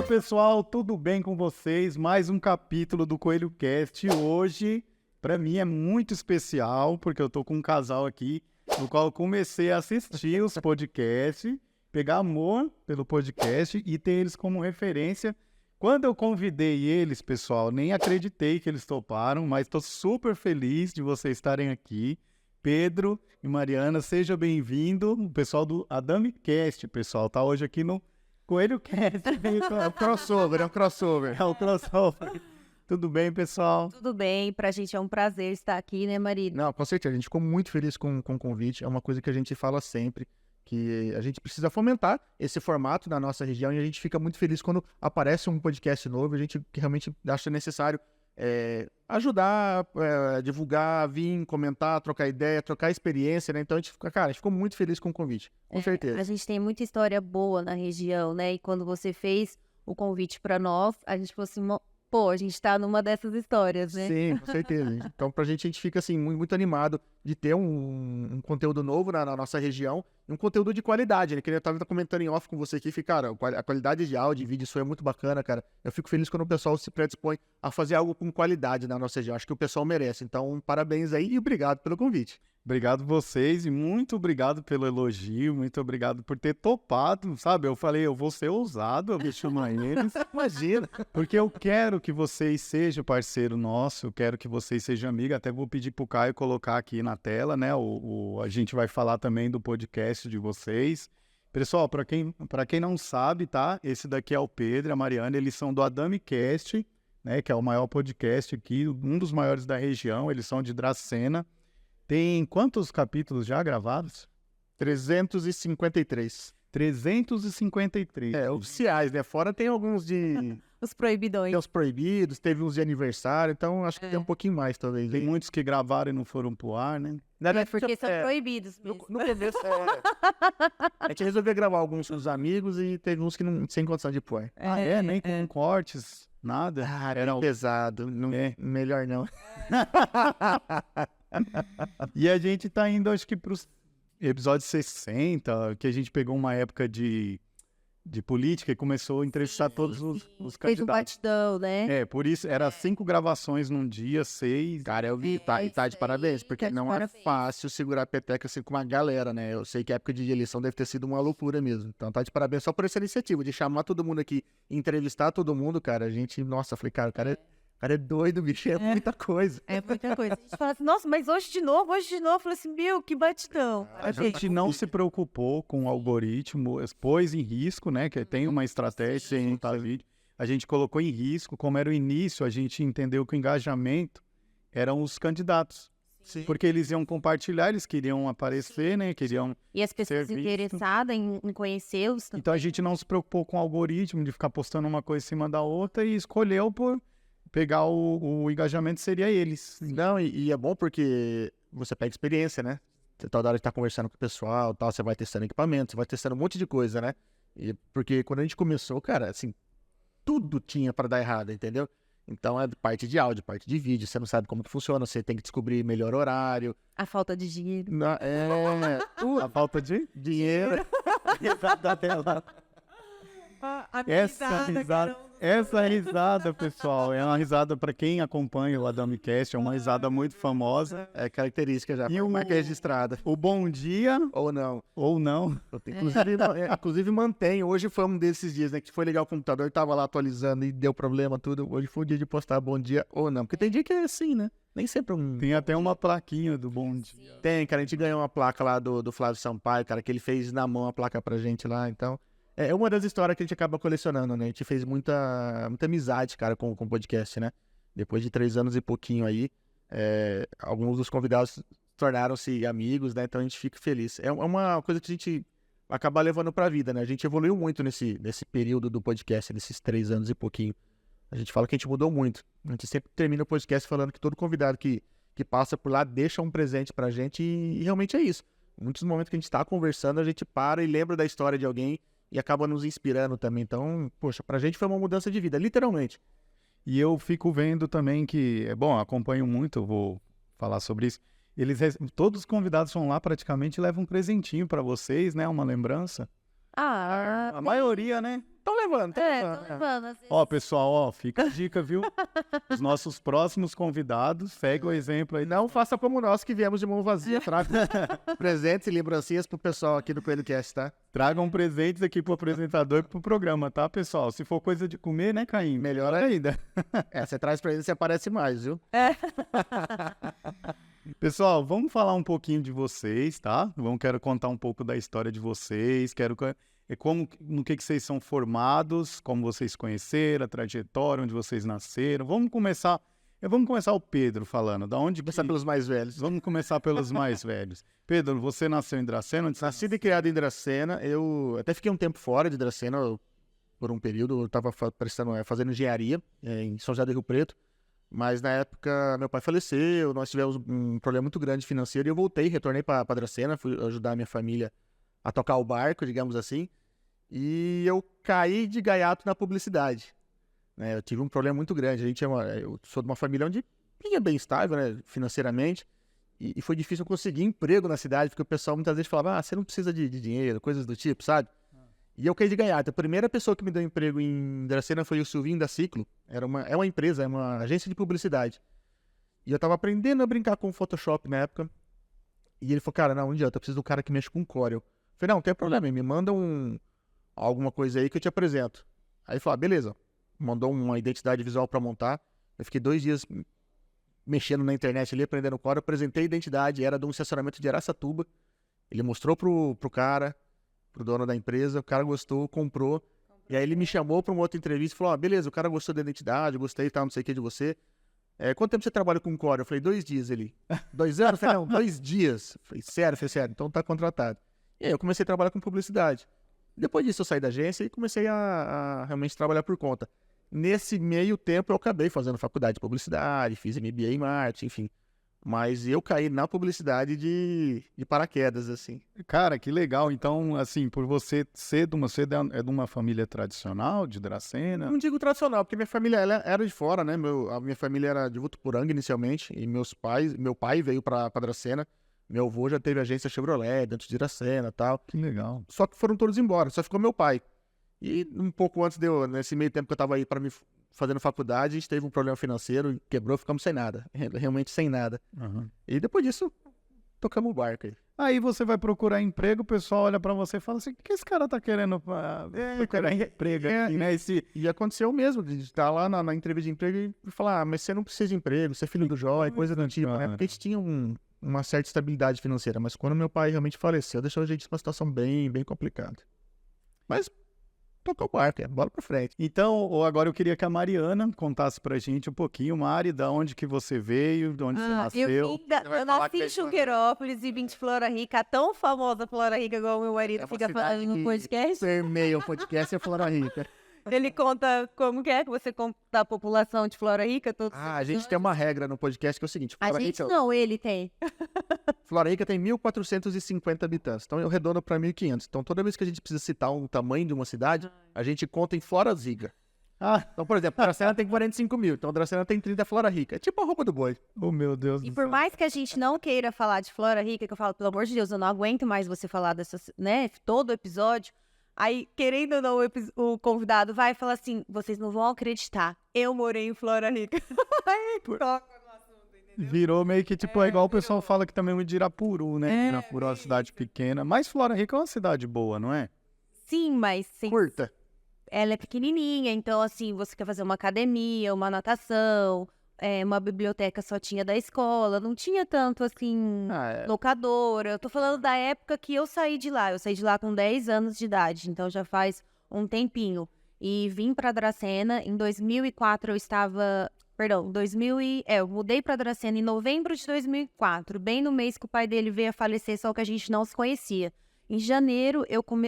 pessoal, tudo bem com vocês? Mais um capítulo do Coelho Cast. Hoje, para mim, é muito especial, porque eu tô com um casal aqui, no qual eu comecei a assistir os podcasts, pegar amor pelo podcast e ter eles como referência. Quando eu convidei eles, pessoal, nem acreditei que eles toparam, mas estou super feliz de vocês estarem aqui. Pedro e Mariana, seja bem-vindo. O pessoal do AdamiCast, pessoal, tá hoje aqui no Coelho Cast. É um crossover. É o crossover. Tudo bem, pessoal? Tudo bem, pra gente é um prazer estar aqui, né, marido? Não, com certeza, a gente ficou muito feliz com o convite, é uma coisa que a gente fala sempre, que a gente precisa fomentar esse formato na nossa região e a gente fica muito feliz quando aparece um podcast novo, a gente realmente acha necessário ajudar, divulgar, vir, comentar, trocar ideia, trocar experiência, né? Então a gente ficou muito feliz com o convite, com certeza. A gente tem muita história boa na região, né? E quando você fez o convite pra nós, a gente falou assim, pô, a gente tá numa dessas histórias, né? Sim, com certeza. Então, pra gente, a gente fica, assim, muito animado de ter um conteúdo novo na nossa região, e um conteúdo de qualidade, né? Que eu tava comentando em off com você aqui, cara, a qualidade de áudio e vídeo, isso é muito bacana, cara. Eu fico feliz quando o pessoal se predispõe a fazer algo com qualidade na nossa região. Acho que o pessoal merece. Então, parabéns aí e obrigado pelo convite. Obrigado vocês e muito obrigado pelo elogio, muito obrigado por ter topado, sabe? Eu falei, eu vou ser ousado, eu vou chamar eles. Imagina. Porque eu quero que vocês sejam parceiro nosso, eu quero que vocês sejam amigos, até vou pedir pro Caio colocar aqui na tela, né? A gente vai falar também do podcast de vocês. Pessoal, para quem não sabe, tá? Esse daqui é o Pedro e a Mariana, eles são do AdamiCast, né? Que é o maior podcast aqui, um dos maiores da região, eles são de Dracena. Tem quantos capítulos já gravados? 353. 353. Oficiais, né? Fora tem alguns de... Os proibidões. Tem os proibidos, teve uns de aniversário, então acho que tem um pouquinho mais, talvez. Tem muitos que gravaram e não foram pro ar, né? Porque são proibidos mesmo. No começo, a gente resolveu gravar alguns com os amigos e teve uns que não sem condição de pôr. Nem com cortes, nada. Era pesado, melhor não. E a gente tá indo, acho que pros episódios 60, que a gente pegou uma época de política e começou a entrevistar todos os Fez candidatos. um batidão, né? Por isso, era 5 gravações num dia, 6. Cara, eu vi, e tá de parabéns, porque tá de não parabéns. é fácil segurar a peteca assim com uma galera, né? Eu sei que a época de eleição deve ter sido uma loucura mesmo. Então tá de parabéns só por essa iniciativa, de chamar todo mundo aqui, entrevistar todo mundo, cara. A gente, nossa, falei, cara, o cara é doido, bicho, é muita coisa. É muita coisa. A gente fala assim, nossa, mas hoje de novo. Eu falei assim, meu, que batidão. A gente não se preocupou com o algoritmo, pôs em risco, né? Que tem uma estratégia em tal vídeo. A gente colocou em risco, como era o início, a gente entendeu que o engajamento eram os candidatos. Sim. Porque eles iam compartilhar, eles queriam aparecer, né? Queriam E as pessoas ser visto. interessadas em conhecê-los também. Então a gente não se preocupou com o algoritmo de ficar postando uma coisa em cima da outra e escolheu por pegar o engajamento seria eles. Não, e é bom porque você pega experiência, né? Você toda hora de estar conversando com o pessoal, tal, você vai testando equipamento, você vai testando um monte de coisa, né? E porque quando a gente começou, cara, assim, tudo tinha pra dar errado, entendeu? Então é parte de áudio, parte de vídeo, você não sabe como que funciona, você tem que descobrir melhor horário. A falta de dinheiro. A falta de dinheiro. Essa risada, pessoal, é uma risada para quem acompanha o AdamiCast, é uma risada muito famosa. É característica já, E marca registrada. O bom dia Ou não. ou não. Inclusive mantém, hoje foi um desses dias, né, que foi legal o computador, tava lá atualizando e deu problema, tudo. Hoje foi o dia de postar bom dia ou não, porque tem dia que é assim, né? Nem sempre Tem até uma plaquinha do bom dia. Tem, cara, a gente ganhou uma placa lá do Flávio Sampaio, cara, que ele fez na mão a placa pra gente lá, então... É uma das histórias que a gente acaba colecionando, né? A gente fez muita amizade, cara, com o podcast, né? Depois de 3 anos e pouquinho aí, alguns dos convidados tornaram-se amigos, né? Então a gente fica feliz. É uma coisa que a gente acaba levando pra vida, né? A gente evoluiu muito nesse período do podcast, nesses 3 anos e pouquinho. A gente fala que a gente mudou muito. A gente sempre termina o podcast falando que todo convidado que passa por lá deixa um presente pra gente e realmente é isso. Muitos momentos que a gente tá conversando, a gente para e lembra da história de alguém e acaba nos inspirando também. Então, poxa, pra gente foi uma mudança de vida, literalmente. E eu fico vendo também que, acompanho muito, eu vou falar sobre isso. Todos os convidados vão lá praticamente e levam um presentinho pra vocês, né? Uma lembrança. A maioria, né? Estão levando. Tô levando. Às vezes. Ó, pessoal, ó, fica a dica, viu? Os nossos próximos convidados, segue o exemplo aí. Não faça como nós que viemos de mão vazia. Traga presentes e lembrancinhas pro pessoal aqui do Coelho Cast, tá? Tragam presentes aqui pro apresentador e pro programa, tá, pessoal? Se for coisa de comer, né, Caim? Melhor ainda. Você traz pra ele, você aparece mais, viu? Pessoal, vamos falar um pouquinho de vocês, tá? Quero contar um pouco da história de vocês, no que vocês são formados, como vocês conheceram, a trajetória, onde vocês nasceram. Vamos começar o Pedro falando, da onde Começar pelos mais velhos. Vamos começar pelos mais velhos. Pedro, você nasceu em Dracena? Nascido e criado em Dracena, eu até fiquei um tempo fora de Dracena, por um período, eu estava fazendo engenharia em São José do Rio Preto, mas na época meu pai faleceu, nós tivemos um problema muito grande financeiro e eu retornei para Dracena, fui ajudar a minha família a tocar o barco, digamos assim, e eu caí de gaiato na publicidade. Né? Eu tive um problema muito grande, eu sou de uma família onde é bem estável, né, financeiramente, e foi difícil eu conseguir emprego na cidade, porque o pessoal muitas vezes falava, você não precisa de dinheiro, coisas do tipo, sabe? E eu caí de gaiato. A primeira pessoa que me deu emprego em Dracena foi o Silvinho da Ciclo, é uma empresa, é uma agência de publicidade. E eu tava aprendendo a brincar com o Photoshop na época, e ele falou, cara, não adianta, eu preciso de um cara que mexa com Corel. Eu falei, não tem problema, me manda alguma coisa aí que eu te apresento. Aí ele falou, beleza. Mandou uma identidade visual para montar. Eu fiquei 2 dias mexendo na internet ali, aprendendo Corel. Apresentei a identidade, era de um estacionamento de Araçatuba. Ele mostrou pro cara, pro dono da empresa, o cara gostou, comprou. E aí ele me chamou para uma outra entrevista e falou, beleza, o cara gostou da identidade, gostei e tal, não sei o que de você. Quanto tempo você trabalha com Corel? Eu falei, 2 dias ele. 2 anos? Eu falei, não, 2 dias. Eu falei, sério, então tá contratado. E aí eu comecei a trabalhar com publicidade. Depois disso eu saí da agência e comecei a realmente trabalhar por conta. Nesse meio tempo eu acabei fazendo faculdade de publicidade, fiz MBA em marketing, enfim. Mas eu caí na publicidade de paraquedas, assim. Cara, que legal. Então, assim, por você ser de uma família tradicional de Dracena? Não digo tradicional, porque minha família ela era de fora, né? A minha família era de Votuporanga inicialmente, e meu pai veio pra Dracena. Meu avô já teve agência Chevrolet, dentro de Dracena e tal. Que legal. Só que foram todos embora, só ficou meu pai. E um pouco antes nesse meio tempo que eu tava aí para me fazendo faculdade, a gente teve um problema financeiro, quebrou, ficamos sem nada. Realmente sem nada. Uhum. E depois disso, tocamos o barco aí. Aí você vai procurar emprego, o pessoal olha pra você e fala assim, o que esse cara tá querendo procurar emprego aqui, né? E aconteceu mesmo, de estar lá na entrevista de emprego e falar, mas você não precisa de emprego, você é filho do Jó, coisa do tipo. Porque a gente tinha uma certa estabilidade financeira, mas quando meu pai realmente faleceu, deixou a gente numa situação bem, bem complicada. Mas tocou o barco, bola pra frente. Então, agora eu queria que a Mariana contasse pra gente um pouquinho, Mari, da onde que você veio, de onde você nasceu. Eu nasci em Junqueirópolis e vim de Flora Rica, a tão famosa Flora Rica, igual o meu marido fica falando no podcast. Permeia o podcast é Flora Rica. Ele conta como que você conta a população de Flora Rica. A gente tem uma regra no podcast que é o seguinte. A gente não, ele tem. Flora Rica tem 1.450 habitantes, então eu redondo para 1.500. Então toda vez que a gente precisa citar um tamanho de uma cidade, a gente conta em Flora Rica. Então, por exemplo, Dracena tem 45 mil, então Dracena tem 30 Flora Rica. É tipo a roupa do boi. Oh, meu Deus do E céu. por mais que a gente não queira falar de Flora Rica, que eu falo, pelo amor de Deus, eu não aguento mais você falar dessas, né, todo episódio. Aí, querendo ou não, o convidado vai falar assim, vocês não vão acreditar, eu morei em Flora Rica. Aí, toca no assunto, entendeu? Virou meio que, tipo, é igual o pessoal fala que também é de Irapuru, né? Irapuru é uma cidade pequena, mas Flora Rica é uma cidade boa, não é? Sim, mas... Curta. Ela é pequenininha, então, assim, você quer fazer uma academia, uma natação, uma biblioteca só tinha da escola, não tinha tanto, assim, locadora. Eu tô falando da época que eu saí de lá. Eu saí de lá com 10 anos de idade, então já faz um tempinho. E vim pra Dracena, em 2004 eu estava... Perdão, eu mudei pra Dracena em novembro de 2004, bem no mês que o pai dele veio a falecer, só que a gente não se conhecia. Em janeiro,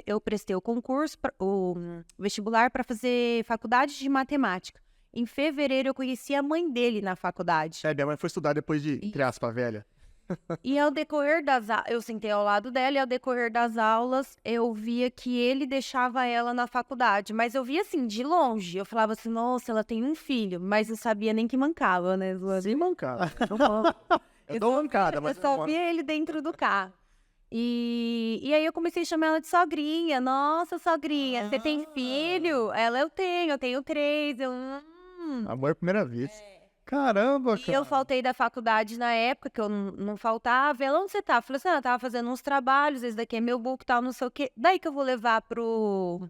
eu prestei o concurso, o vestibular para fazer faculdade de matemática. Em fevereiro, eu conheci a mãe dele na faculdade. Minha mãe foi estudar depois de, entre aspas, velha. E ao decorrer eu sentei ao lado dela e ao decorrer das aulas, eu via que ele deixava ela na faculdade. Mas eu via assim, de longe. Eu falava assim, nossa, ela tem um filho. Mas eu sabia nem que mancava, né? Sim, mancada. Não manco. Eu dou mancada, mas eu só via ele dentro do carro. E aí eu comecei a chamar ela de sogrinha. Nossa, sogrinha, você tem filho? Ela, eu tenho 3. Amor à primeira vez. Caramba, E eu faltei da faculdade na época, que eu não faltava. Ela, onde você tá? Eu falei assim, eu tava fazendo uns trabalhos, esse daqui é meu book, tal, não sei o quê. Daí que eu vou levar pro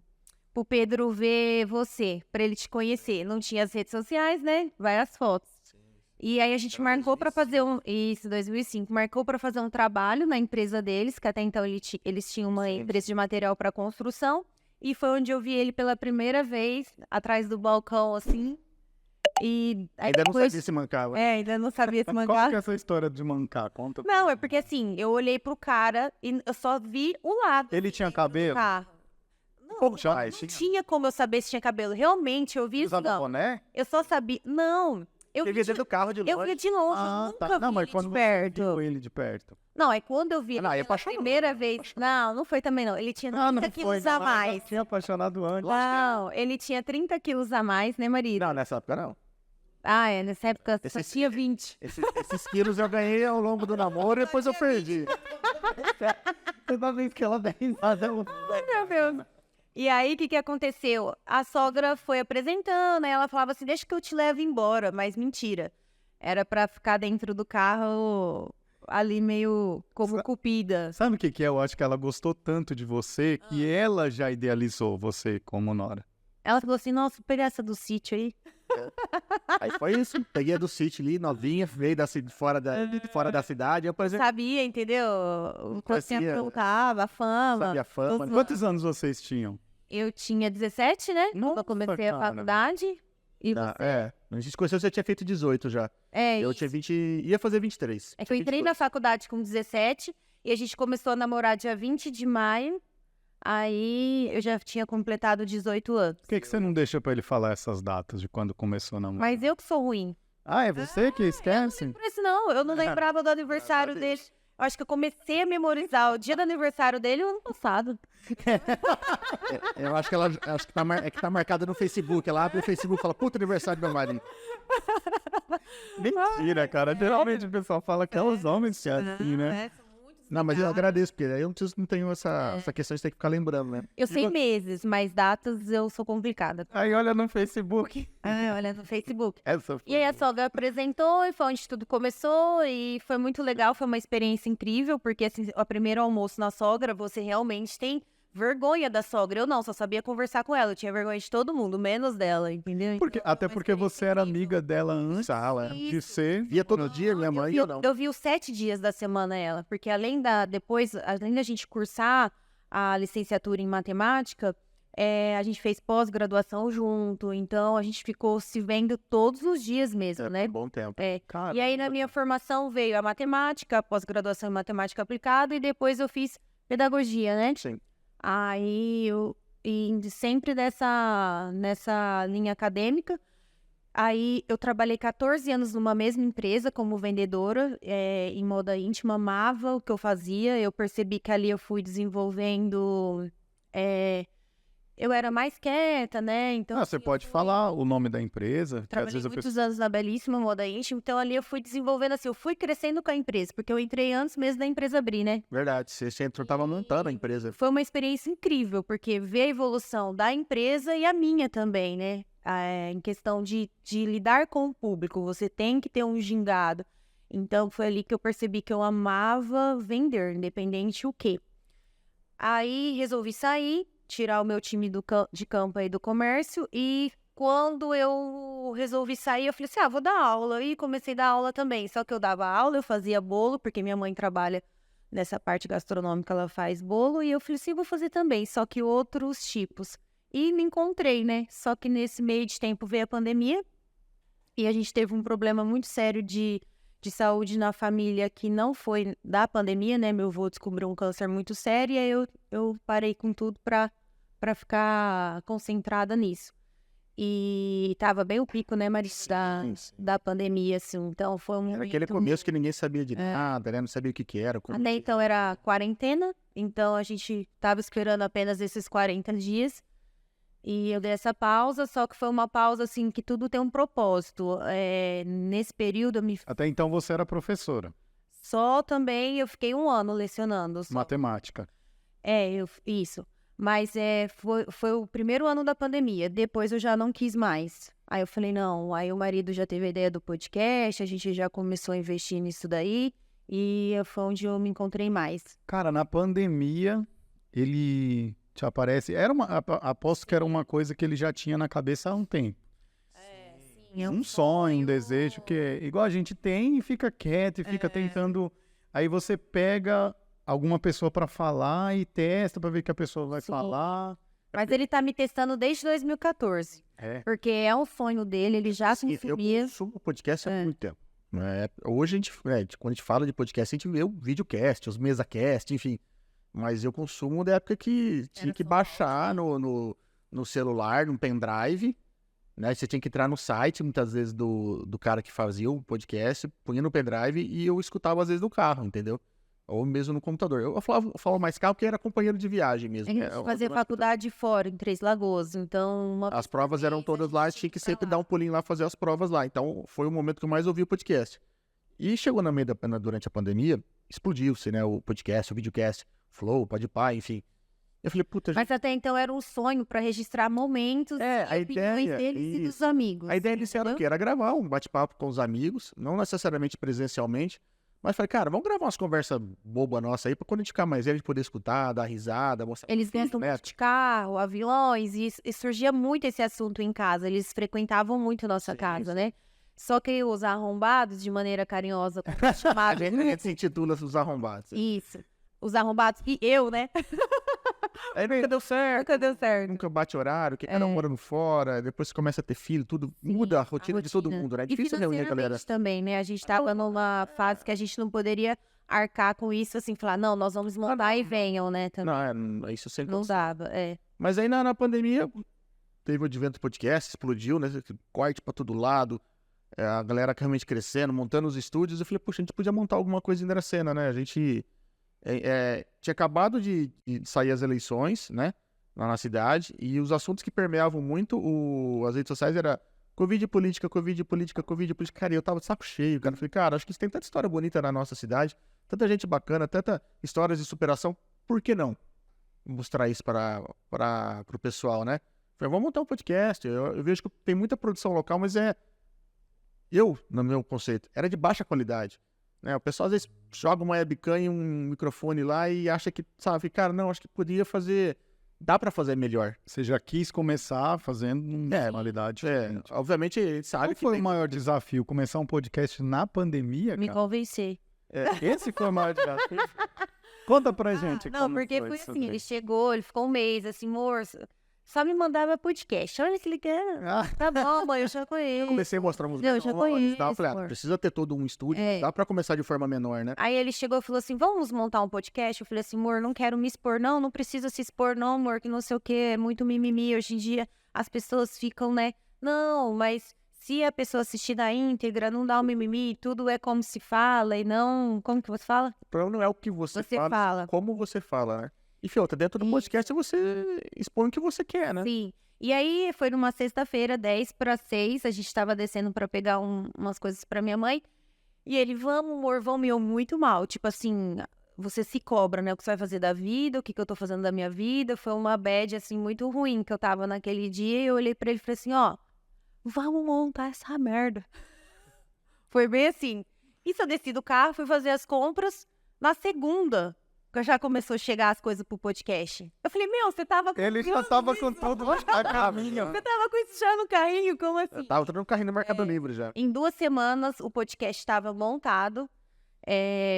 Pedro ver você, pra ele te conhecer. Não tinha as redes sociais, né? Vai as fotos. E aí a gente marcou pra fazer Isso, 2005. Marcou pra fazer um trabalho na empresa deles, que até então eles tinham uma empresa de material pra construção. E foi onde eu vi ele pela primeira vez, atrás do balcão, assim. E aí Ainda não depois... sabia se mancava. ainda não sabia se Qual mancar. que é essa história de mancar? Conta. Não, é porque assim, eu olhei pro cara e eu só vi o lado. Ele tinha do cabelo? carro. Como Não tinha como eu saber se tinha cabelo. Realmente, eu vi isso, Usava não. boné? Eu só sabia... Não, eu Ele vi via de... dentro do carro de longe. Eu via de longe, Ah, eu nunca tá. vi Não, mas ele quando de você perto. viu ele de perto. Não, é quando eu vi ele Não, aí pela apaixonou. primeira vez. Não foi também não. Ele tinha 30 quilos a mais. Tinha apaixonado antes. Não, ele tinha 30 quilos a mais, né, marido? Não, nessa época não. Nessa época só tinha 20. Esses quilos eu ganhei ao longo do namoro e depois eu perdi. Toda vez que ela dá risada, eu... Meu Deus. E aí, o que aconteceu? A sogra foi apresentando, aí ela falava assim, deixa que eu te levo embora, mas mentira. Era pra ficar dentro do carro ali meio como cupida. Sabe o que que é? Eu acho que ela gostou tanto de você que ela já idealizou você como nora. Ela falou assim, nossa, pegar essa do sítio aí. Aí foi isso. Peguei a do sítio ali, novinha, veio de fora da cidade. Eu, por exemplo, Sabia, entendeu? O que você Conhecia. aprontava, a fama. sabia a fama. Os- Quantos anos vocês tinham? Eu tinha 17, né? Quando Nossa, eu comecei a cara. faculdade. E Tá, você? a gente se conheceu, você tinha feito 18 já. Eu Isso. tinha 20, ia fazer 23. É que eu entrei na faculdade com 17 e a gente começou a namorar dia 20 de maio. Aí eu já tinha completado 18 anos. Por que você não deixa pra ele falar essas datas de quando começou a namorar? Mas eu que sou ruim. Ah, é você que esquece? Por isso não, eu não lembrava do aniversário dele. Eu acho que eu comecei a memorizar o dia do aniversário dele no ano passado. Eu acho que tá marcado no Facebook. Ela abre o Facebook e fala, puta aniversário do meu marido. Mentira, cara. Geralmente o pessoal fala que é os homens que é assim, né? Não, mas eu agradeço, porque aí eu não tenho essa questão de ter que ficar lembrando, né? Eu sei meses, mas datas eu sou complicada. Aí olha no Facebook. Olha no Facebook. Essa E aí a sogra apresentou e foi onde tudo começou e foi muito legal, foi uma experiência incrível, porque assim, o primeiro almoço na sogra, você realmente tem vergonha da sogra. Eu não, só sabia conversar com ela, eu tinha vergonha de todo mundo, menos dela, entendeu? Até porque você era amiga dela antes de ser. Via todo dia, minha mãe e eu não. Eu vi os 7 dias da semana ela, porque além da gente cursar a licenciatura em matemática, a gente fez pós-graduação junto, então a gente ficou se vendo todos os dias mesmo, né? Bom tempo. Cara, E aí na minha formação veio a matemática, a pós-graduação em matemática aplicada, e depois eu fiz pedagogia, né? Sim. Aí eu sempre nessa linha acadêmica. Aí eu trabalhei 14 anos numa mesma empresa como vendedora em moda íntima, amava o que eu fazia. Eu percebi que ali eu fui desenvolvendo. Eu era mais quieta, né? Então, você assim, pode falar o nome da empresa. Que às trabalhei vezes a muitos anos na Belíssima Moda Íntima, então ali eu fui desenvolvendo assim, eu fui crescendo com a empresa, porque eu entrei antes mesmo da empresa abrir, né? Verdade, você entrou, tava montando a empresa. Foi uma experiência incrível, porque ver a evolução da empresa e a minha também, né? Em questão de lidar com o público, você tem que ter um gingado. Então foi ali que eu percebi que eu amava vender, independente o quê. Aí resolvi sair, tirar o meu time de campo aí do comércio, e quando eu resolvi sair, eu falei assim, vou dar aula, e comecei a dar aula também, só que eu dava aula, eu fazia bolo, porque minha mãe trabalha nessa parte gastronômica, ela faz bolo, e eu falei assim, vou fazer também, só que outros tipos, e me encontrei, né, só que nesse meio de tempo veio a pandemia, e a gente teve um problema muito sério de saúde na família que não foi da pandemia, né? Meu avô descobriu um câncer muito sério e aí eu parei com tudo pra ficar concentrada nisso. E tava bem o pico, né, Marisa, da pandemia, assim. Então foi um Era momento... aquele começo que ninguém sabia de nada, né? Não sabia o que era. Até então era quarentena, então a gente tava esperando apenas esses 40 dias. E eu dei essa pausa, só que foi uma pausa, assim, que tudo tem um propósito. Nesse período, Até então você era professora. Só também eu fiquei 1 ano lecionando. Só. Matemática. Isso. Mas foi o primeiro ano da pandemia. Depois eu já não quis mais. Aí eu falei, não. Aí o marido já teve a ideia do podcast, a gente já começou a investir nisso daí. E foi onde eu me encontrei mais. Cara, na pandemia, ele te aparece... Aposto que era uma coisa que ele já tinha na cabeça há um tempo. Sim, Um sonho, um desejo que é igual a gente tem e fica quieto e fica tentando. Aí você pega alguma pessoa pra falar e testa pra ver o que a pessoa vai falar. Mas ele tá me testando desde 2014. Porque é um sonho dele, ele já consumia. Eu consumo podcast há muito tempo. Hoje, quando a gente fala de podcast, a gente vê o videocast, os mesacast, enfim. Mas eu consumo da época que tinha que baixar no celular, num pendrive. Né? Você tinha que entrar no site, muitas vezes, do cara que fazia o podcast, punha no pendrive e eu escutava, às vezes, no carro, entendeu? Ou mesmo no computador. Eu falo mais carro porque era companheiro de viagem mesmo. A gente fazia faculdade fora, em Três Lagoas, então... As provas eram todas lá, tinha que sempre dar um pulinho lá, fazer as provas lá. Então, foi o momento que eu mais ouvi o podcast. E chegou durante a pandemia, explodiu-se, né? O podcast, o videocast, Flow, Podpah, enfim. Eu falei, puta... Mas até então era um sonho pra registrar momentos e opiniões deles e dos amigos. A ideia inicial era o quê? Era gravar um bate-papo com os amigos, não necessariamente presencialmente, mas falei, cara, vamos gravar umas conversas bobas nossas aí, pra quando a gente ficar mais velho, a gente poder escutar, dar risada, mostrar... Eles gostam muito de carro, aviões, e surgia muito esse assunto em casa. Eles frequentavam muito a nossa casa, né? Só que os arrombados, de maneira carinhosa, como chamava... A gente se intitula os arrombados. Isso. Os arrombados, e eu, né? Aí nunca deu certo. Nunca deu certo. Nunca bate horário, que cada um morando fora, depois você começa a ter filho, tudo muda a rotina de todo mundo, né? É difícil reunir a galera. Também, né? A gente tava numa fase que a gente não poderia arcar com isso, assim, falar, não, nós vamos montar e venham, né? Também. Não, isso sempre não dava, Mas aí na pandemia, teve o advento do podcast, explodiu, né? Corte pra todo lado, a galera realmente crescendo, montando os estúdios. Eu falei, poxa, a gente podia montar alguma coisa em Dracena, né? A gente... tinha acabado de sair as eleições, né, lá na cidade, e os assuntos que permeavam muito as redes sociais era Covid política, Covid política, Covid política. Cara, eu tava de saco cheio, cara. Eu falei, cara, acho que tem tanta história bonita na nossa cidade, tanta gente bacana, tanta histórias de superação, por que não mostrar isso para o pessoal, né? Eu falei, vamos montar um podcast. Eu vejo que tem muita produção local, mas no meu conceito, era de baixa qualidade. Né? O pessoal às vezes joga uma webcam e um microfone lá e acha que, sabe, cara, não, acho que podia fazer, dá pra fazer melhor. Você já quis começar fazendo uma qualidade diferente. Obviamente, ele sabe Qual foi o maior desafio? Começar um podcast na pandemia, Me cara? convencer. Esse foi o maior desafio? Conta pra gente. Não, porque foi assim, ele chegou, ele ficou um mês, assim, moço, só me mandava podcast. Olha que ele quer. Tá bom, mãe, eu já conheço. Eu comecei a mostrar música. Eu já conheço. Falei, precisa ter todo um estúdio, dá pra começar de forma menor, né? Aí ele chegou e falou assim, vamos montar um podcast? Eu falei assim, amor, não quero me expor, não precisa se expor, não, amor, que não sei o que, é muito mimimi. Hoje em dia as pessoas ficam, né? Não, mas se a pessoa assistir na íntegra, não dá um mimimi, tudo é como se fala e não... Como que você fala? O problema não é o que você fala, como você fala, né? E, Fiota, dentro do podcast você expõe o que você quer, né? Sim. E aí, foi numa sexta-feira, 10:06, a gente tava descendo pra pegar umas coisas pra minha mãe. E ele, vamos, amor, vamos. E eu muito mal. Tipo assim, você se cobra, né? O que você vai fazer da vida, o que eu tô fazendo da minha vida. Foi uma bad, assim, muito ruim que eu tava naquele dia. E eu olhei pra ele e falei assim, ó, vamos montar essa merda. Foi bem assim. Isso, eu desci do carro, fui fazer as compras. Na segunda... que já começou a chegar as coisas pro podcast. Eu falei, meu, você tava com... Ele já tava com tudo a caminho. Você tava com isso já no carrinho, como assim? Eu tava no carrinho no Mercado Livre já. Em 2 semanas, o podcast estava montado.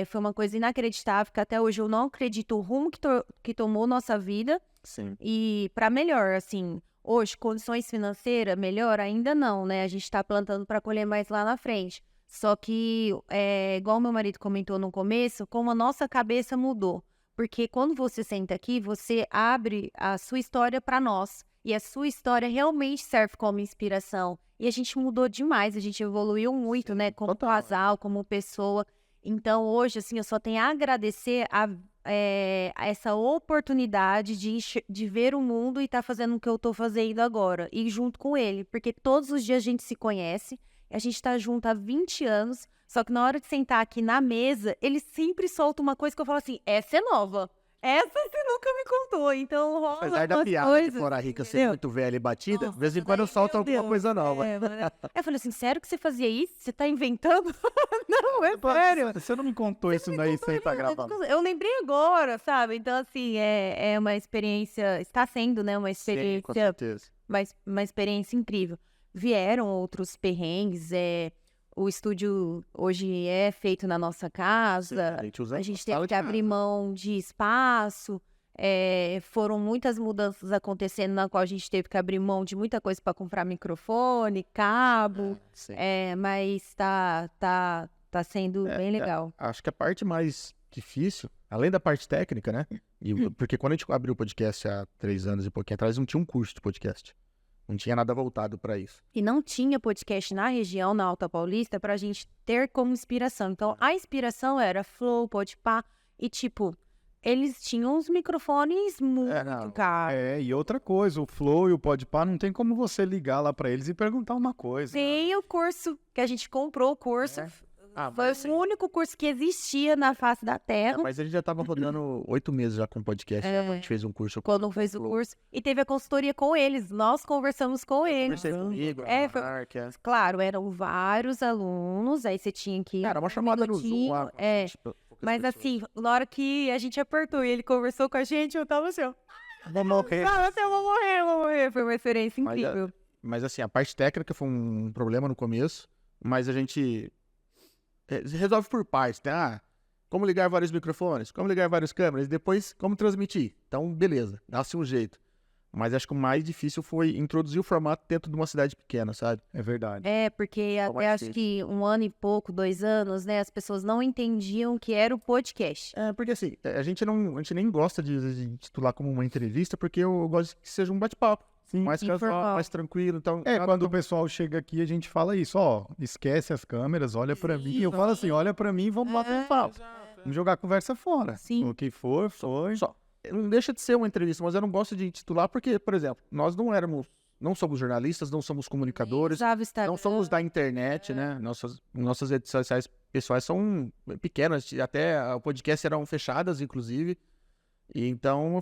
Foi uma coisa inacreditável, que até hoje eu não acredito o rumo que tomou nossa vida. Sim. E pra melhor, assim, hoje, condições financeiras, melhor ainda não, né? A gente tá plantando pra colher mais lá na frente. Só que, igual meu marido comentou no começo, como a nossa cabeça mudou. Porque quando você senta aqui, você abre a sua história para nós. E a sua história realmente serve como inspiração. E a gente mudou demais, a gente evoluiu muito, né? Como casal, como pessoa. Então, hoje, assim, eu só tenho a agradecer a essa oportunidade de ver o mundo e estar fazendo o que eu tô fazendo agora. E junto com ele. Porque todos os dias a gente se conhece. A gente tá junto há 20 anos, só que na hora de sentar aqui na mesa, ele sempre solta uma coisa que eu falo assim, essa é nova. Essa você nunca me contou, então rola Apesar da umas piada coisas, de Flora Rica ser entendeu? muito velha e batida, Nossa, de vez em quando eu solto meu alguma Deus. coisa nova. Eu falei assim, sério que você fazia isso? Você tá inventando? Não, é sério. Você não me contou isso daí sem estar gravando. Eu lembrei agora, sabe? Então, assim, é uma experiência, está sendo, né, uma Com experiência, certeza. uma experiência incrível. Vieram outros perrengues, o estúdio hoje é feito na nossa casa, A gente usa a gente sala teve de que abrir casa. mão de espaço, foram muitas mudanças acontecendo na qual a gente teve que abrir mão de muita coisa para comprar microfone, cabo, Sim. mas tá sendo bem legal. Acho que a parte mais difícil, além da parte técnica, né? Porque quando a gente abriu o podcast há 3 anos e pouquinho atrás, não tinha um curso de podcast. Não tinha nada voltado para isso. E não tinha podcast na região, na Alta Paulista, pra gente ter como inspiração. Então, a inspiração era Flow, Podpah, e tipo, eles tinham uns microfones muito caros. E outra coisa, o Flow e o Podpah não tem como você ligar lá pra eles e perguntar uma coisa. Tem o curso, que a gente comprou o curso. Foi mas o único curso que existia na face da Terra. Mas ele já tava rodando 8 meses já com podcast, né? A gente fez um curso. Quando fez o curso. E teve a consultoria com eles. Nós conversamos com eles. Conversei comigo, Claro, eram vários alunos, aí você tinha que... Era uma chamada no Zoom lá. Mas assim, na hora que a gente apertou e ele conversou com a gente, eu tava assim, ó. Vou morrer. Eu vou morrer. Foi uma experiência incrível. Mas assim, a parte técnica foi um problema no começo, mas a gente resolve por partes, né? Como ligar vários microfones, como ligar várias câmeras, depois como transmitir. Então, beleza, dá-se um jeito. Mas acho que o mais difícil foi introduzir o formato dentro de uma cidade pequena, sabe? É verdade. Porque até acho que 1 ano e pouco, 2 anos, né, as pessoas não entendiam que era o podcast. Porque assim, a gente nem gosta de titular como uma entrevista, porque eu gosto que seja um bate-papo. Sim, mais casual, mais tranquilo. Então, quando o pessoal chega aqui, a gente fala isso, ó, esquece as câmeras, olha pra mim. E eu falo assim, olha pra mim e vamos bater um papo. Vamos jogar a conversa fora. Sim. O que for, foi. Não deixa de ser uma entrevista, mas eu não gosto de titular porque, por exemplo, nós não somos jornalistas, não somos comunicadores, não somos da internet, né? Nossas redes sociais pessoais são pequenas, até o podcast eram fechadas, inclusive. E então,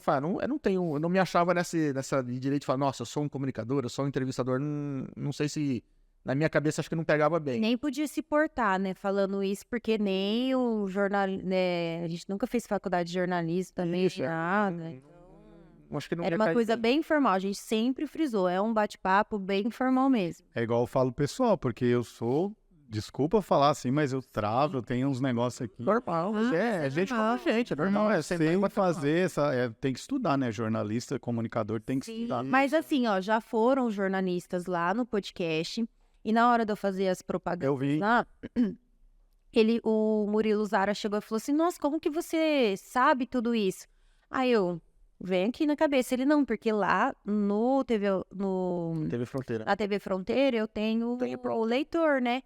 eu não me achava nessa direito de falar, nossa, eu sou um comunicador, eu sou um entrevistador, não sei se, na minha cabeça, acho que não pegava bem. Nem podia se portar, né, falando isso, porque nem o jornal, né, a gente nunca fez faculdade de jornalismo também, nada. Acho que não era uma coisa bem informal, a gente sempre frisou, é um bate-papo bem informal mesmo. É igual eu falo pessoal, porque eu sou... Desculpa falar assim, mas eu travo, eu tenho uns negócios aqui. Normal, gente como gente, é normal. Tem que estudar, né? Jornalista, comunicador, tem que estudar. Mas assim, ó, já foram jornalistas lá no podcast, e na hora de eu fazer as propagandas eu vi. lá, o Murilo Zara chegou e falou assim, nossa, como que você sabe tudo isso? Aí vem aqui na cabeça, ele não, porque lá no TV Fronteira. Na TV Fronteira eu tenho o leitor, né?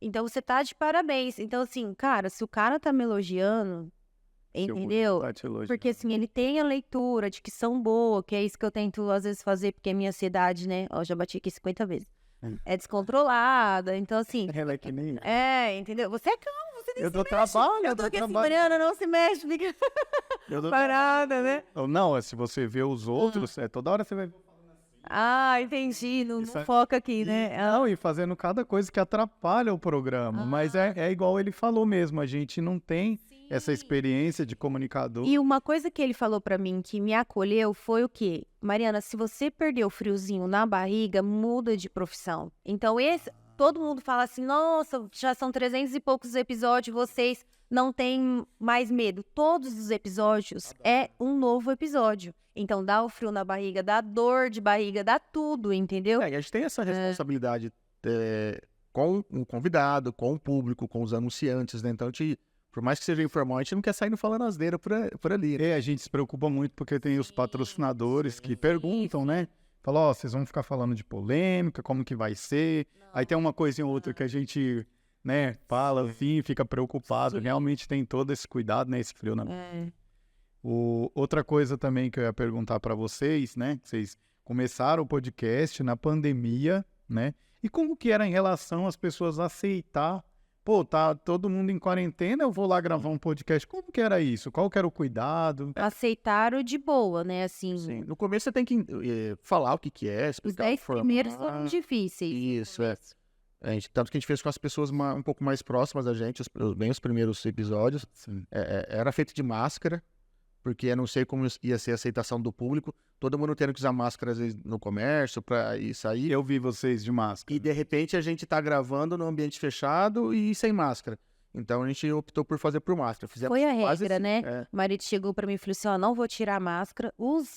Então, você tá de parabéns. Então, assim, cara, se o cara tá me elogiando, entendeu? Porque, assim, ele tem a leitura, de que são boa, que é isso que eu tento, às vezes, fazer, porque a minha ansiedade, né? Ó, já bati aqui 50 vezes. É descontrolada, então, assim... Ela é que nem... entendeu? Você é calmo, você nem eu se dou mexe. trabalho, eu tô aqui assim, Mariana, não se mexe, fica parada, né? Não, se você vê os outros, toda hora você vai... Entendi, não foca aqui, né? Não, e fazendo cada coisa que atrapalha o programa. Mas é igual ele falou mesmo, a gente não tem essa experiência de comunicador. E uma coisa que ele falou pra mim que me acolheu foi o quê? Mariana, se você perdeu o friozinho na barriga, muda de profissão. Então, todo mundo fala assim, nossa, já são 300 e poucos episódios, vocês não têm mais medo. Todos os episódios é um novo episódio. Então, dá o frio na barriga, dá dor de barriga, dá tudo, entendeu? A gente tem essa responsabilidade com o convidado, com o público, com os anunciantes, né? Então, por mais que seja informal, a gente não quer sair falando asneira por ali. Né? A gente se preocupa muito porque tem os patrocinadores que perguntam, né? Falam, vocês vão ficar falando de polêmica, como que vai ser? Aí tem uma coisinha ou outra que a gente... né, fala assim, fica preocupado. Realmente tem todo esse cuidado, né, esse frio na... Outra coisa também que eu ia perguntar para vocês, né, vocês começaram o podcast na pandemia, né, E como que era em relação às pessoas aceitar, pô, tá todo mundo em quarentena, eu vou lá gravar um podcast. Como que era isso? Qual que era o cuidado? Aceitaram de boa, né, assim. Sim. No começo você tem que falar o que é, Os explicar 10 o formato. primeiros foram difíceis. Isso, tanto que a gente fez com as pessoas um pouco mais próximas da gente, bem os primeiros episódios. Era feito de máscara, porque eu não sei como ia ser a aceitação do público. Todo mundo tendo que usar máscara, às vezes, no comércio, pra ir sair. Eu vi vocês de máscara. E, de repente, a gente tá gravando num ambiente fechado e sem máscara. Então, a gente optou por fazer por máscara. Foi a regra, né? O marido chegou pra mim e falou assim, ó, não vou tirar a máscara.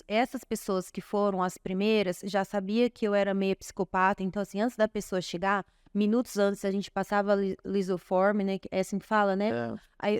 Essas pessoas que foram as primeiras já sabia que eu era meio psicopata. Então, assim, antes da pessoa chegar, minutos antes, a gente passava lisoforme, né? É assim que fala, né? Aí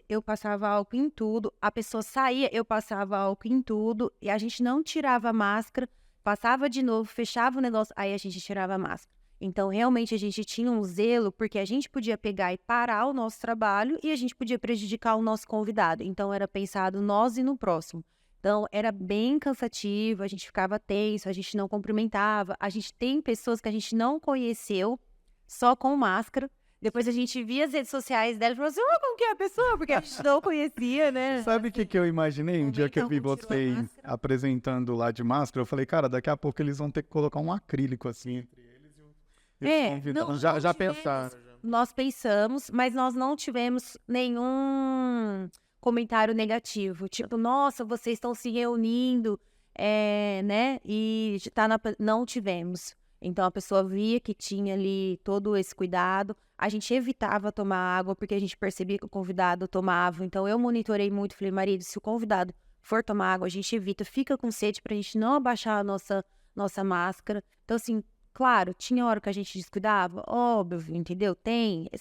eu passava álcool em tudo. A pessoa saía, eu passava álcool em tudo. E a gente não tirava a máscara. Passava de novo, fechava o negócio. Aí a gente tirava a máscara. Então, realmente, a gente tinha um zelo, porque a gente podia pegar e parar o nosso trabalho e a gente podia prejudicar o nosso convidado. Então, era pensado nós e no próximo. Então, era bem cansativo, a gente ficava tenso, a gente não cumprimentava. A gente tem pessoas que a gente não conheceu, só com máscara. Depois a gente via as redes sociais dela e falou assim, como que é a pessoa? Porque a gente não conhecia, né? Sabe o que eu imaginei? Um dia que eu vi vocês apresentando lá de máscara, eu falei, cara, daqui a pouco eles vão ter que colocar um acrílico assim entre eles. Já pensaram. Nós pensamos, mas nós não tivemos nenhum comentário negativo. Tipo, nossa, vocês estão se reunindo, né? E não tivemos. Então, a pessoa via que tinha ali todo esse cuidado. A gente evitava tomar água, porque a gente percebia que o convidado tomava. Então, eu monitorei muito. Falei, marido, se o convidado for tomar água, a gente evita. Fica com sede pra gente não abaixar a nossa máscara. Então, assim, claro, tinha hora que a gente descuidava. Óbvio, entendeu?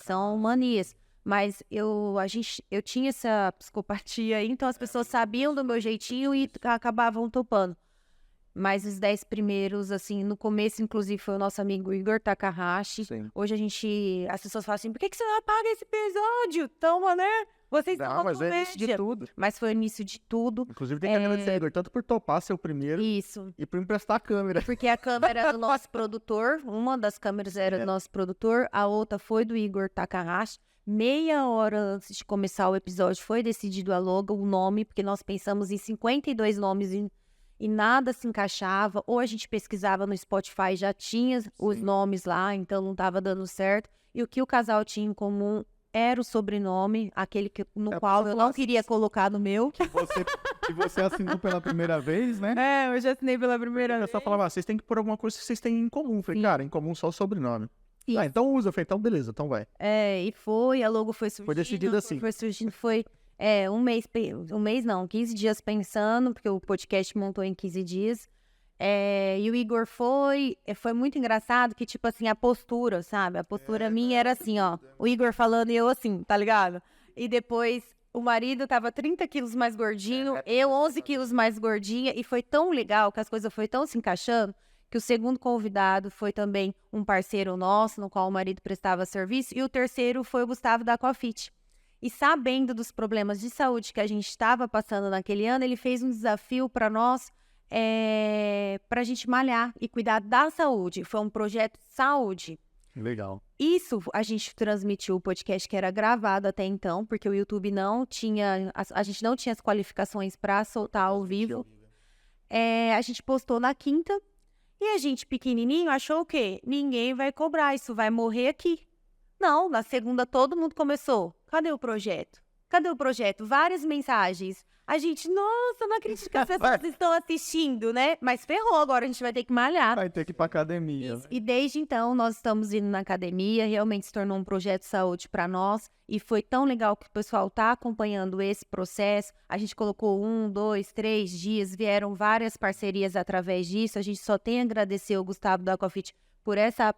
São manias. Mas eu tinha essa psicopatia aí. Então, as pessoas sabiam do meu jeitinho e acabavam topando. Mas os 10 primeiros, assim, no começo, inclusive, foi o nosso amigo Igor Takahashi. Sim. Hoje as pessoas falam assim, por que você não apaga esse episódio? Toma, né? Vocês não, mas é o início de tudo. Mas foi o início de tudo. Inclusive tem que agradecer, Igor, tanto por topar ser o primeiro. Isso. E por emprestar a câmera. Porque a câmera era do nosso produtor, uma das câmeras era do nosso produtor, a outra foi do Igor Takahashi. Meia hora antes de começar o episódio foi decidido a logo, o nome, porque nós pensamos em 52 nomes e nada se encaixava, ou a gente pesquisava no Spotify, já tinha os nomes lá, então não estava dando certo. E o que o casal tinha em comum era o sobrenome, aquele no qual eu não queria colocar no meu. Que você assinou pela primeira vez, né? Eu já assinei pela primeira vez. Eu só falava, vocês têm que pôr alguma coisa que vocês têm em comum. Eu falei, cara, em comum só o sobrenome. Isso. Então usa. Eu falei, então beleza, então vai. E a logo foi surgindo. Foi decidido assim. Foi surgindo, um mês não, 15 dias pensando, porque o podcast montou em 15 dias. E o Igor foi muito engraçado que, tipo assim, a postura, sabe? A postura minha era assim, ó, o Igor falando e eu assim, tá ligado? E depois o marido tava 30 quilos mais gordinho, eu 11 quilos mais gordinha, e foi tão legal que as coisas foi tão se encaixando que o segundo convidado foi também um parceiro nosso, no qual o marido prestava serviço, e o terceiro foi o Gustavo da Aquafit. E sabendo dos problemas de saúde que a gente estava passando naquele ano, ele fez um desafio para nós, para a gente malhar e cuidar da saúde. Foi um projeto de saúde. Legal. Isso a gente transmitiu o podcast que era gravado até então, porque o YouTube não tinha, a gente não tinha as qualificações para soltar ao vivo. A gente postou na quinta e a gente pequenininho achou o quê? Ninguém vai cobrar, isso vai morrer aqui. Não, na segunda todo mundo começou. Cadê o projeto? Cadê o projeto? Várias mensagens. A gente, nossa, não acredito que as pessoas estão assistindo, né? Mas ferrou, agora a gente vai ter que malhar. Vai ter que ir pra academia. Isso. E desde então, nós estamos indo na academia, realmente se tornou um projeto de saúde para nós. E foi tão legal que o pessoal está acompanhando esse processo. A gente colocou 1, 2, 3 dias, vieram várias parcerias através disso. A gente só tem a agradecer ao Gustavo da Aquafit por essa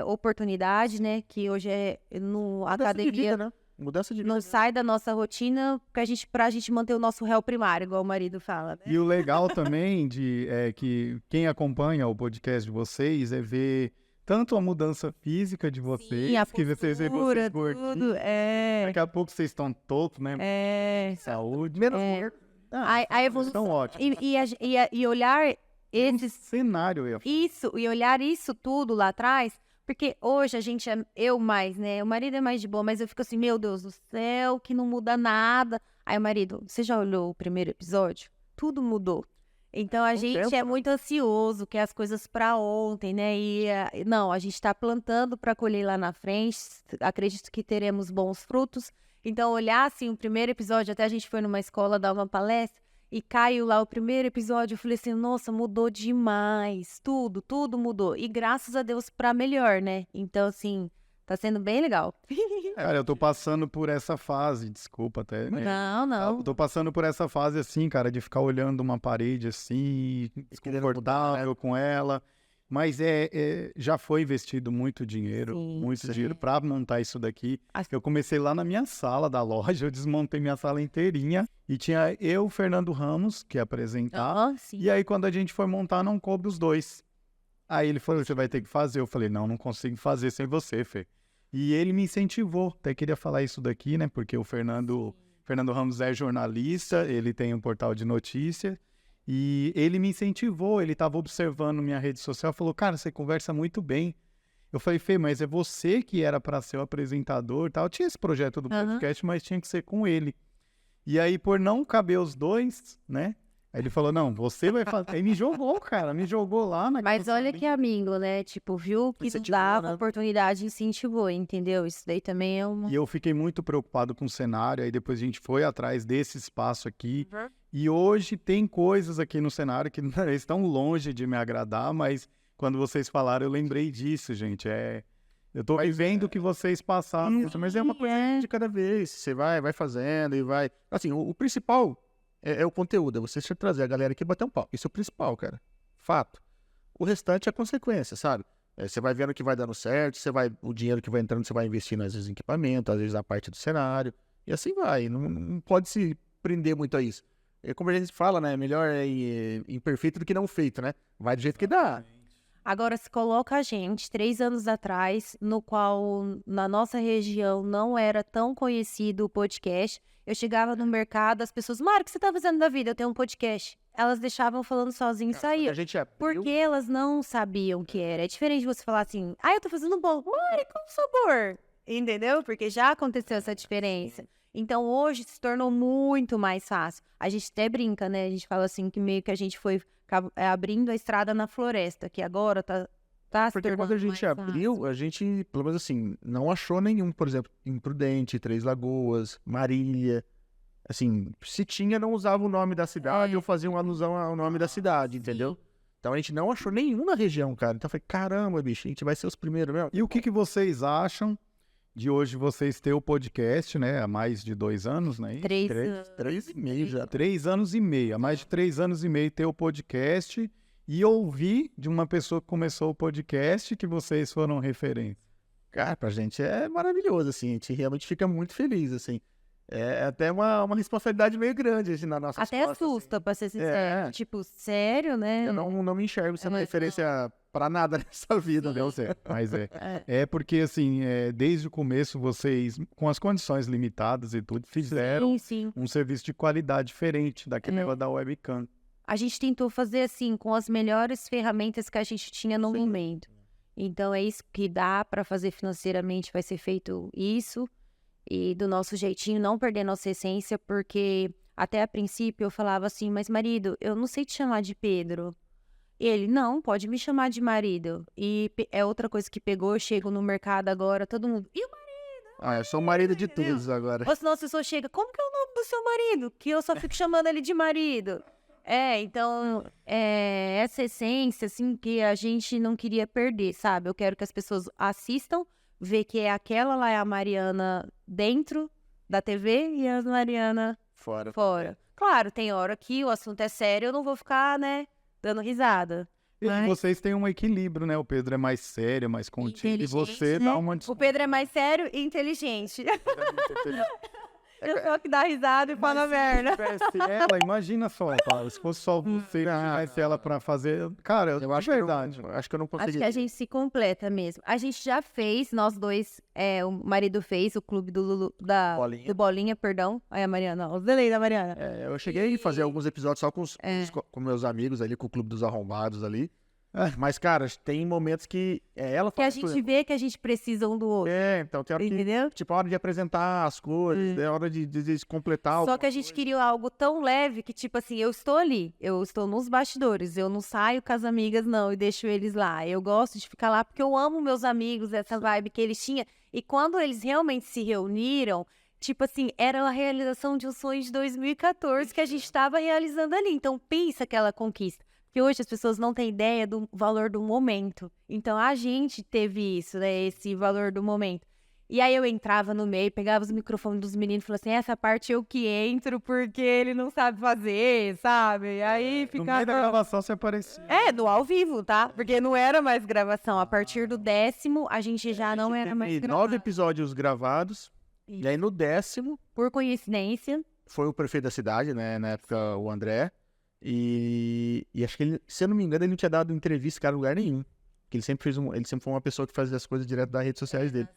oportunidade, né? Que hoje é no academia. De vida, né? Mudança de vida. Não sai da nossa rotina pra gente manter o nosso réu primário, igual o marido fala. Né? E o legal também que quem acompanha o podcast de vocês é ver tanto a mudança física de vocês, sim, a que vocês veem vocês gordinhos. Tudo, Daqui a pouco vocês estão todos, né? Saúde. Menos a evolução. Ótimo. E olhar esse cenário. Isso, e olhar isso tudo lá atrás Porque hoje a gente é eu mais, né? O marido é mais de boa, mas eu fico assim, meu Deus do céu, que não muda nada. Aí o marido, você já olhou o primeiro episódio? Tudo mudou. Então a gente é muito ansioso, quer as coisas pra ontem, né? Não, a gente tá plantando pra colher lá na frente. Acredito que teremos bons frutos. Então olhar assim o primeiro episódio, até a gente foi numa escola dar uma palestra e caiu lá o primeiro episódio, eu falei assim, nossa, mudou demais, tudo mudou. E graças a Deus pra melhor, né? Então assim, tá sendo bem legal. Cara, eu tô passando por essa fase, desculpa até. Não. Eu tô passando por essa fase assim, cara, de ficar olhando uma parede assim, desconfortável com ela. Mas já foi investido muito dinheiro, dinheiro pra montar isso daqui. Eu comecei lá na minha sala da loja, eu desmontei minha sala inteirinha e tinha eu, o Fernando Ramos, que ia apresentar. E aí, quando a gente foi montar, não coube os dois. Aí ele falou, você vai ter que fazer. Eu falei, não consigo fazer sem você, Fê. E ele me incentivou. Até queria falar isso daqui, né? Porque o Fernando Ramos é jornalista, ele tem um portal de notícias. E ele me incentivou, ele estava observando minha rede social, falou, cara, você conversa muito bem. Eu falei, Fê, mas é você que era para ser o apresentador e tal. Tinha esse projeto do podcast, mas tinha que ser com ele. E aí, por não caber os dois, né? Aí ele falou, não, você vai fazer. Aí me jogou, cara, me jogou lá na. Mas olha que amigo, né? Tipo, viu que não dava oportunidade, incentivou, entendeu? Isso daí também é uma... E eu fiquei muito preocupado com o cenário, aí depois a gente foi atrás desse espaço aqui. E hoje tem coisas aqui no cenário que estão longe de me agradar, mas quando vocês falaram, eu lembrei disso, gente. Eu tô vivendo o que vocês passaram. Isso, mas é uma coisa de cada vez. Você vai fazendo e vai... Assim, o principal é o conteúdo, é você trazer a galera aqui e bater um pau. Isso é o principal, cara. Fato. O restante é consequência, sabe? Você vai vendo que vai dando certo, o dinheiro que vai entrando, você vai investindo, às vezes, em equipamento, às vezes, na parte do cenário. E assim vai. Não pode se prender muito a isso. Como a gente fala, né? Melhor imperfeito do que não feito, né? Vai do jeito que dá. Agora, se coloca a gente, 3 anos atrás, no qual na nossa região não era tão conhecido o podcast. Eu chegava no mercado, as pessoas, Mário, o que você tá fazendo da vida? Eu tenho um podcast. Elas deixavam falando sozinho e saíam. Porque elas não sabiam o que era. É diferente de você falar assim, eu tô fazendo bolo. Mário, qual o sabor? Entendeu? Porque já aconteceu essa diferença. Então, hoje se tornou muito mais fácil. A gente até brinca, né? A gente fala assim, que meio que a gente foi abrindo a estrada na floresta, que agora tá porque quando a gente abriu, a gente, pelo menos assim, não achou nenhum, por exemplo, Imprudente, Três Lagoas, Marília. Assim, se tinha, não usava o nome da cidade ou fazia uma alusão ao nome da cidade, entendeu? Então a gente não achou nenhum na região, cara. Então eu falei, caramba, bicho, a gente vai ser os primeiros mesmo. E o que vocês acham de hoje vocês ter o podcast, né? Há mais de 2 anos, né? 3 e meio já. 3 anos e meio. Há mais de 3 anos e meio ter o podcast e ouvir de uma pessoa que começou o podcast que vocês foram referentes. Cara, pra gente é maravilhoso, assim. A gente realmente fica muito feliz, assim. É até uma responsabilidade meio grande, assim, na nossa Até costas, assusta, pra ser sincero. Tipo, sério, né? Eu não me enxergo sendo referência pra nada nessa vida, né? Mas é porque, assim, desde o começo vocês, com as condições limitadas e tudo, fizeram um serviço de qualidade diferente daquele negócio da webcam. A gente tentou fazer, assim, com as melhores ferramentas que a gente tinha no momento. Então, é isso que dá pra fazer financeiramente, vai ser feito isso. E do nosso jeitinho, não perder nossa essência, porque até a princípio eu falava assim, mas marido, eu não sei te chamar de Pedro. Ele, não, pode me chamar de marido. E é outra coisa que pegou, eu chego no mercado agora, todo mundo, e o marido? Eu sou o marido de todos agora. Ou senão a pessoa chega, como que é o nome do seu marido? Que eu só fico chamando ele de marido. Então, essa essência, assim, que a gente não queria perder, sabe? Eu quero que as pessoas assistam, ver que aquela lá é a Mariana dentro da TV e a Mariana fora. Claro, tem hora que o assunto é sério, eu não vou ficar, né, dando risada. E vocês têm um equilíbrio, né? O Pedro é mais sério, mais contido, e você dá uma... O Pedro é mais sério e inteligente. Eu sou que dá risada e fala merda. Se tivesse ela, imagina só, cara, se fosse só você, tivesse ela pra fazer... Cara, eu acho verdade. Acho que eu não conseguiria. Acho que a gente se completa mesmo. A gente já fez, nós dois, o marido fez o clube do Bolinha, perdão. Aí a Mariana, os delay da Mariana. Eu cheguei a fazer alguns episódios só com meus amigos ali, com o Clube dos Arrombados ali. Mas, cara, tem momentos que ela que a gente vê que a gente precisa um do outro. Então tem hora entendeu? que, tipo, a hora de apresentar as coisas, é hora de completar. Só que a gente queria algo tão leve que, tipo assim, eu estou ali, eu estou nos bastidores, eu não saio com as amigas, não, e deixo eles lá. Eu gosto de ficar lá porque eu amo meus amigos, essa vibe que eles tinham. E quando eles realmente se reuniram, tipo assim, era a realização de um sonho de 2014 que a gente estava realizando ali. Então, pensa aquela conquista. Porque hoje as pessoas não têm ideia do valor do momento. Então, a gente teve isso, né? Esse valor do momento. E aí eu entrava no meio, pegava os microfones dos meninos e falava assim, essa parte eu que entro porque ele não sabe fazer, sabe? E aí ficava... No meio da gravação você aparecia. no ao vivo, tá? Porque não era mais gravação. A partir do 10º, a gente já não era mais gravado. 9 episódios gravados. Isso. E aí no 10º... Por coincidência... Foi o prefeito da cidade, né? Na época, o André. E acho que ele, se eu não me engano, ele não tinha dado entrevista, cara, em lugar nenhum. Porque ele sempre foi uma pessoa que fazia as coisas direto das redes sociais dele.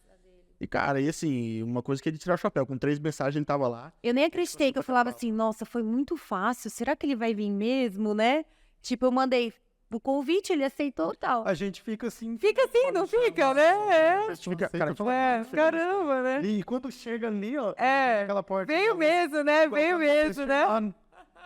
E, cara, e assim, uma coisa que ele tirar o chapéu. Com 3 mensagens ele tava lá. Eu nem acreditei que eu falava assim, nossa, foi muito fácil. Será que ele vai vir mesmo, né? Tipo, eu mandei o convite, ele aceitou e tal. A gente fica assim... Fica assim, não fica, né? A gente fica, cara, Caramba, né? E quando chega ali, ó... Aquela porta... Veio mesmo, né? Veio mesmo, né?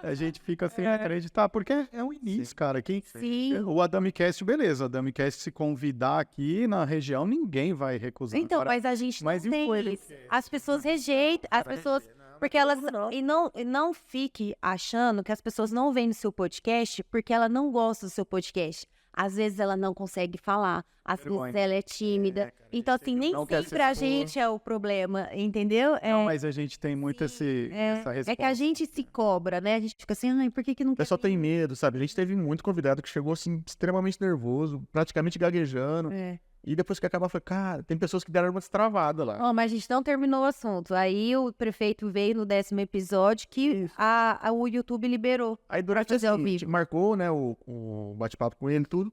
A gente fica sem acreditar, porque é um início, cara. Sim. O AdamiCast, beleza. O AdamiCast se convidar aqui na região, ninguém vai recusar. Então, agora, mas a gente mas não tem ele... isso. As pessoas rejeitam, as pessoas... Porque elas... E não fique achando que as pessoas não vêm no seu podcast porque ela não gosta do seu podcast. Às vezes ela não consegue falar, às vezes ela é tímida. Então, assim, nem sempre a gente é o problema, entendeu? Não, mas a gente tem muito essa resposta. É que a gente se cobra, né? A gente fica assim, ai, por que não O pessoal tem medo, sabe? A gente teve muito convidado que chegou, assim, extremamente nervoso, praticamente gaguejando. E depois que acabava, foi, cara, tem pessoas que deram uma destravada lá. Mas a gente não terminou o assunto. Aí o prefeito veio no 10º episódio que o YouTube liberou. Aí durante assim, a gente marcou, né, o bate-papo com ele e tudo.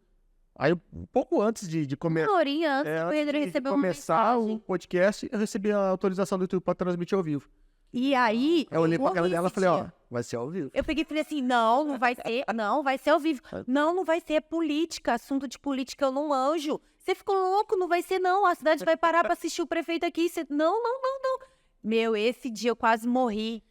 Aí um pouco antes de começar. Uma horinha antes, o Pedro recebeu uma começar mensagem. o podcast, eu recebi a autorização do YouTube pra transmitir ao vivo. E aí... Eu olhei pra cara dela e falei, ó, vai ser ao vivo. Eu peguei e falei assim, não vai ser, não, vai ser ao vivo. Não vai ser, é política, assunto de política, eu não anjo. Você ficou louco, não vai ser não, a cidade vai parar pra assistir o prefeito aqui. Não. Meu, esse dia eu quase morri.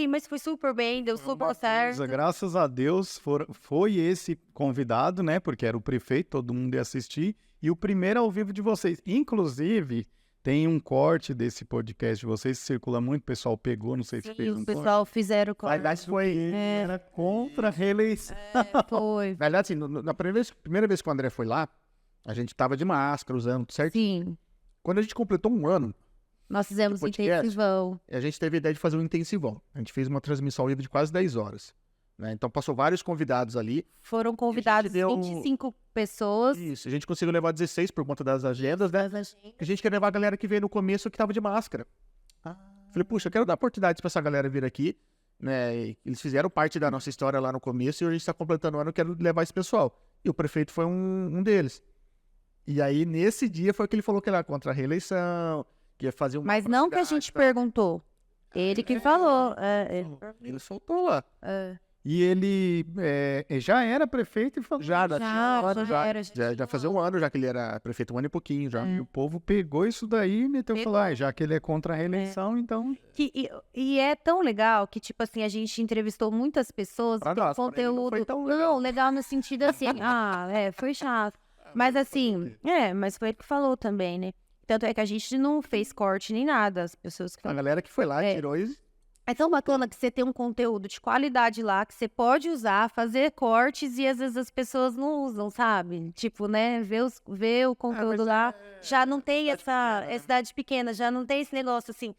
Mas foi super bem, deu super certo. Graças a Deus foi esse convidado, né? Porque era o prefeito, todo mundo ia assistir. E o primeiro ao vivo de vocês. Inclusive, tem um corte desse podcast de vocês que circula muito. O pessoal pegou, não sei se fez um o pessoal fizeram corte. Aliás, foi... Era contra a reeleição. Foi. Na verdade, assim, na primeira vez que o André foi lá, a gente tava de máscara, usando tudo certinho. Sim. Quando a gente completou um ano... Nós fizemos um intensivão. A gente teve a ideia de fazer um intensivão. A gente fez uma transmissão ao vivo de quase 10 horas. Né? Então passou vários convidados ali. Foram convidados 25 pessoas. Isso, a gente conseguiu levar 16 por conta das agendas, né? A gente quer levar a galera que veio no começo que tava de máscara. Falei, puxa, eu quero dar oportunidade pra essa galera vir aqui. Né? Eles fizeram parte da nossa história lá no começo e a gente tá completando o ano, eu quero levar esse pessoal. E o prefeito foi um deles. E aí, nesse dia, foi que ele falou que era contra a reeleição, que ia fazer Mas não que a gente perguntou. Ele que falou. Ele soltou lá. E ele já era prefeito e falou. Já Já fazia um ano já que ele era prefeito, um ano e pouquinho já. E o povo pegou isso daí e meteu e falou, já que ele é contra a reeleição, então... E é tão legal que, tipo assim, a gente entrevistou muitas pessoas, tem conteúdo... Não, legal no sentido assim, foi chato. Mas assim, mas foi ele que falou também, né? Tanto é que a gente não fez corte nem nada, as pessoas que... A galera que foi lá tirou e... É tão bacana que você tem um conteúdo de qualidade lá, que você pode usar, fazer cortes e às vezes as pessoas não usam, sabe? Tipo, né, ver o conteúdo lá, já não tem essa cidade pequena, já não tem esse negócio assim,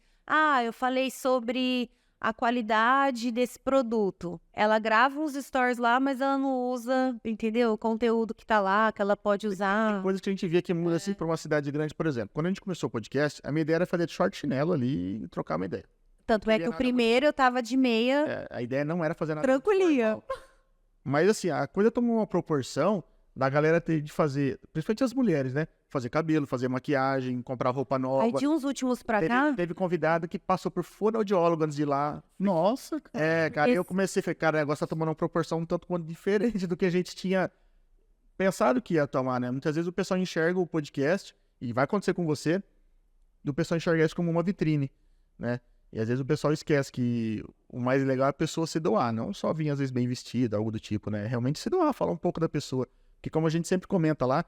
eu falei sobre a qualidade desse produto. Ela grava uns stories lá, mas ela não usa, entendeu? O conteúdo que tá lá, que ela pode usar. Tem coisas que a gente via que muda assim pra uma cidade grande, por exemplo. Quando a gente começou o podcast, a minha ideia era fazer de short chinelo ali e trocar uma ideia. Tanto é que o primeiro eu tava de meia. A ideia não era fazer nada. Tranquilinha. Mas assim, a coisa tomou uma proporção da galera ter de fazer, principalmente as mulheres, né? Fazer cabelo, fazer maquiagem, comprar roupa nova. Aí de uns últimos pra cá... Teve convidado que passou por fonoaudiólogo antes de ir lá. Nossa, cara. Cara, eu comecei a falar, cara, o negócio tá tomando uma proporção um tanto quanto diferente do que a gente tinha pensado que ia tomar, né? Muitas vezes o pessoal enxerga o podcast, e vai acontecer com você, do pessoal enxergar isso como uma vitrine, né? E às vezes o pessoal esquece que o mais legal é a pessoa se doar, não só vir às vezes bem vestida, algo do tipo, né? Realmente se doar, falar um pouco da pessoa. Porque como a gente sempre comenta lá,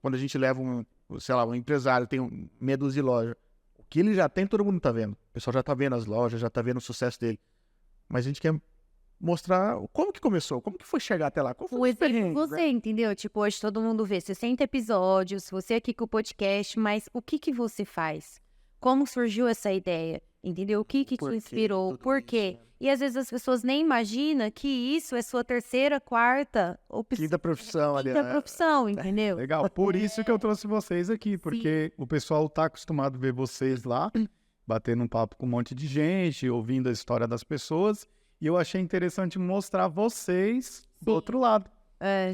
quando a gente leva um empresário, tem meia dúzia de loja, o que ele já tem, todo mundo tá vendo. O pessoal já tá vendo as lojas, já tá vendo o sucesso dele. Mas a gente quer mostrar como que começou, como que foi chegar até lá. O exemplo você, entendeu? Tipo, hoje todo mundo vê 60 episódios, você aqui com o podcast, mas o que você faz? Como surgiu essa ideia? Entendeu? O que te inspirou? Por quê? E às vezes as pessoas nem imaginam que isso é sua terceira, quarta opção. Quinta profissão ali. Quinta profissão, entendeu? Legal, por isso que eu trouxe vocês aqui, porque o pessoal tá acostumado a ver vocês lá, batendo um papo com um monte de gente, ouvindo a história das pessoas, e eu achei interessante mostrar vocês do outro lado.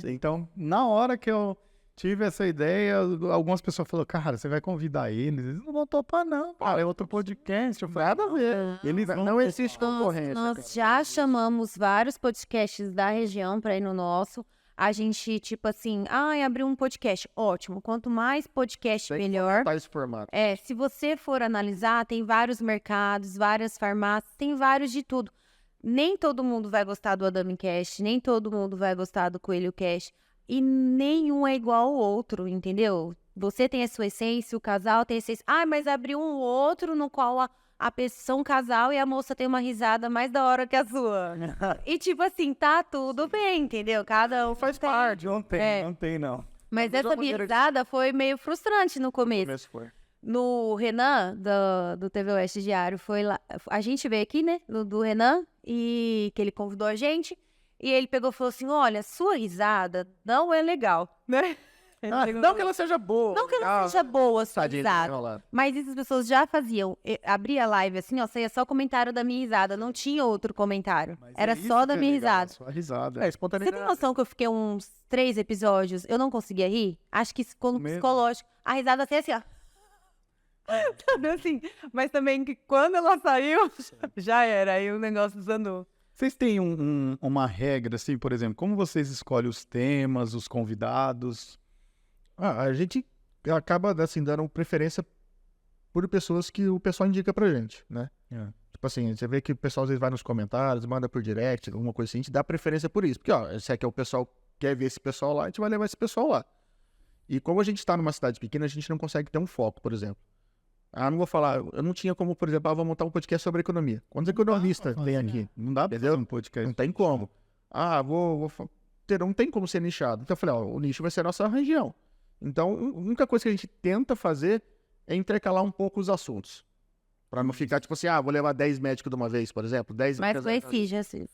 Então, na hora que eu tive essa ideia, algumas pessoas falaram, cara, você vai convidar eles? Eles não vão topar, não. Cara, é outro podcast. Eu falei, nada a ver. Eles não existe concorrência. Nós já chamamos vários podcasts da região para ir no nosso. A gente, tipo assim, abriu um podcast. Ótimo. Quanto mais podcast, melhor. Tá esse formato. Se você for analisar, tem vários mercados, várias farmácias, tem vários de tudo. Nem todo mundo vai gostar do Adami Cast, nem todo mundo vai gostar do Coelho Cast. E nenhum é igual ao outro, entendeu? Você tem a sua essência, o casal tem a essência. Mas abriu um outro no qual a pessoa são um casal e a moça tem uma risada mais da hora que a sua. E tipo assim, tá tudo bem, entendeu? Cada um faz parte. Não tem, não. Mas essa minha risada foi meio frustrante no começo. No Renan, do TV Oeste Diário, foi lá. A gente veio aqui, né? Do Renan, e que ele convidou a gente. E ele pegou e falou assim, olha, sua risada não é legal, né? Não que ela seja boa. Não que ela seja boa, sua risada. Mas isso as pessoas já faziam. Abria a live assim, ó, saía só comentário da minha risada. Não tinha outro comentário. Era só da minha risada. Sua risada. Você tem noção que eu fiquei uns 3 episódios, eu não conseguia rir? Acho que quando psicológico, a risada assim, ó. Assim, mas também que quando ela saiu, já era. Aí o negócio desandou. Vocês têm uma regra, assim, por exemplo, como vocês escolhem os temas, os convidados? A gente acaba, assim, dando preferência por pessoas que o pessoal indica pra gente, né? Tipo assim, você vê que o pessoal às vezes vai nos comentários, manda por direct, alguma coisa assim, a gente dá preferência por isso. Porque, se é que o pessoal quer ver esse pessoal lá, a gente vai levar esse pessoal lá. E como a gente tá numa cidade pequena, a gente não consegue ter um foco, por exemplo. Não vou falar, eu não tinha como, por exemplo, vou montar um podcast sobre economia. Quantos economistas tem aqui? Não dá pra fazer um podcast. Não tem como. Não tem como ser nichado. Então eu falei, o nicho vai ser a nossa região. Então, a única coisa que a gente tenta fazer é intercalar um pouco os assuntos. Pra não ficar, tipo assim, vou levar 10 médicos de uma vez, por exemplo. 10 Mas foi assim.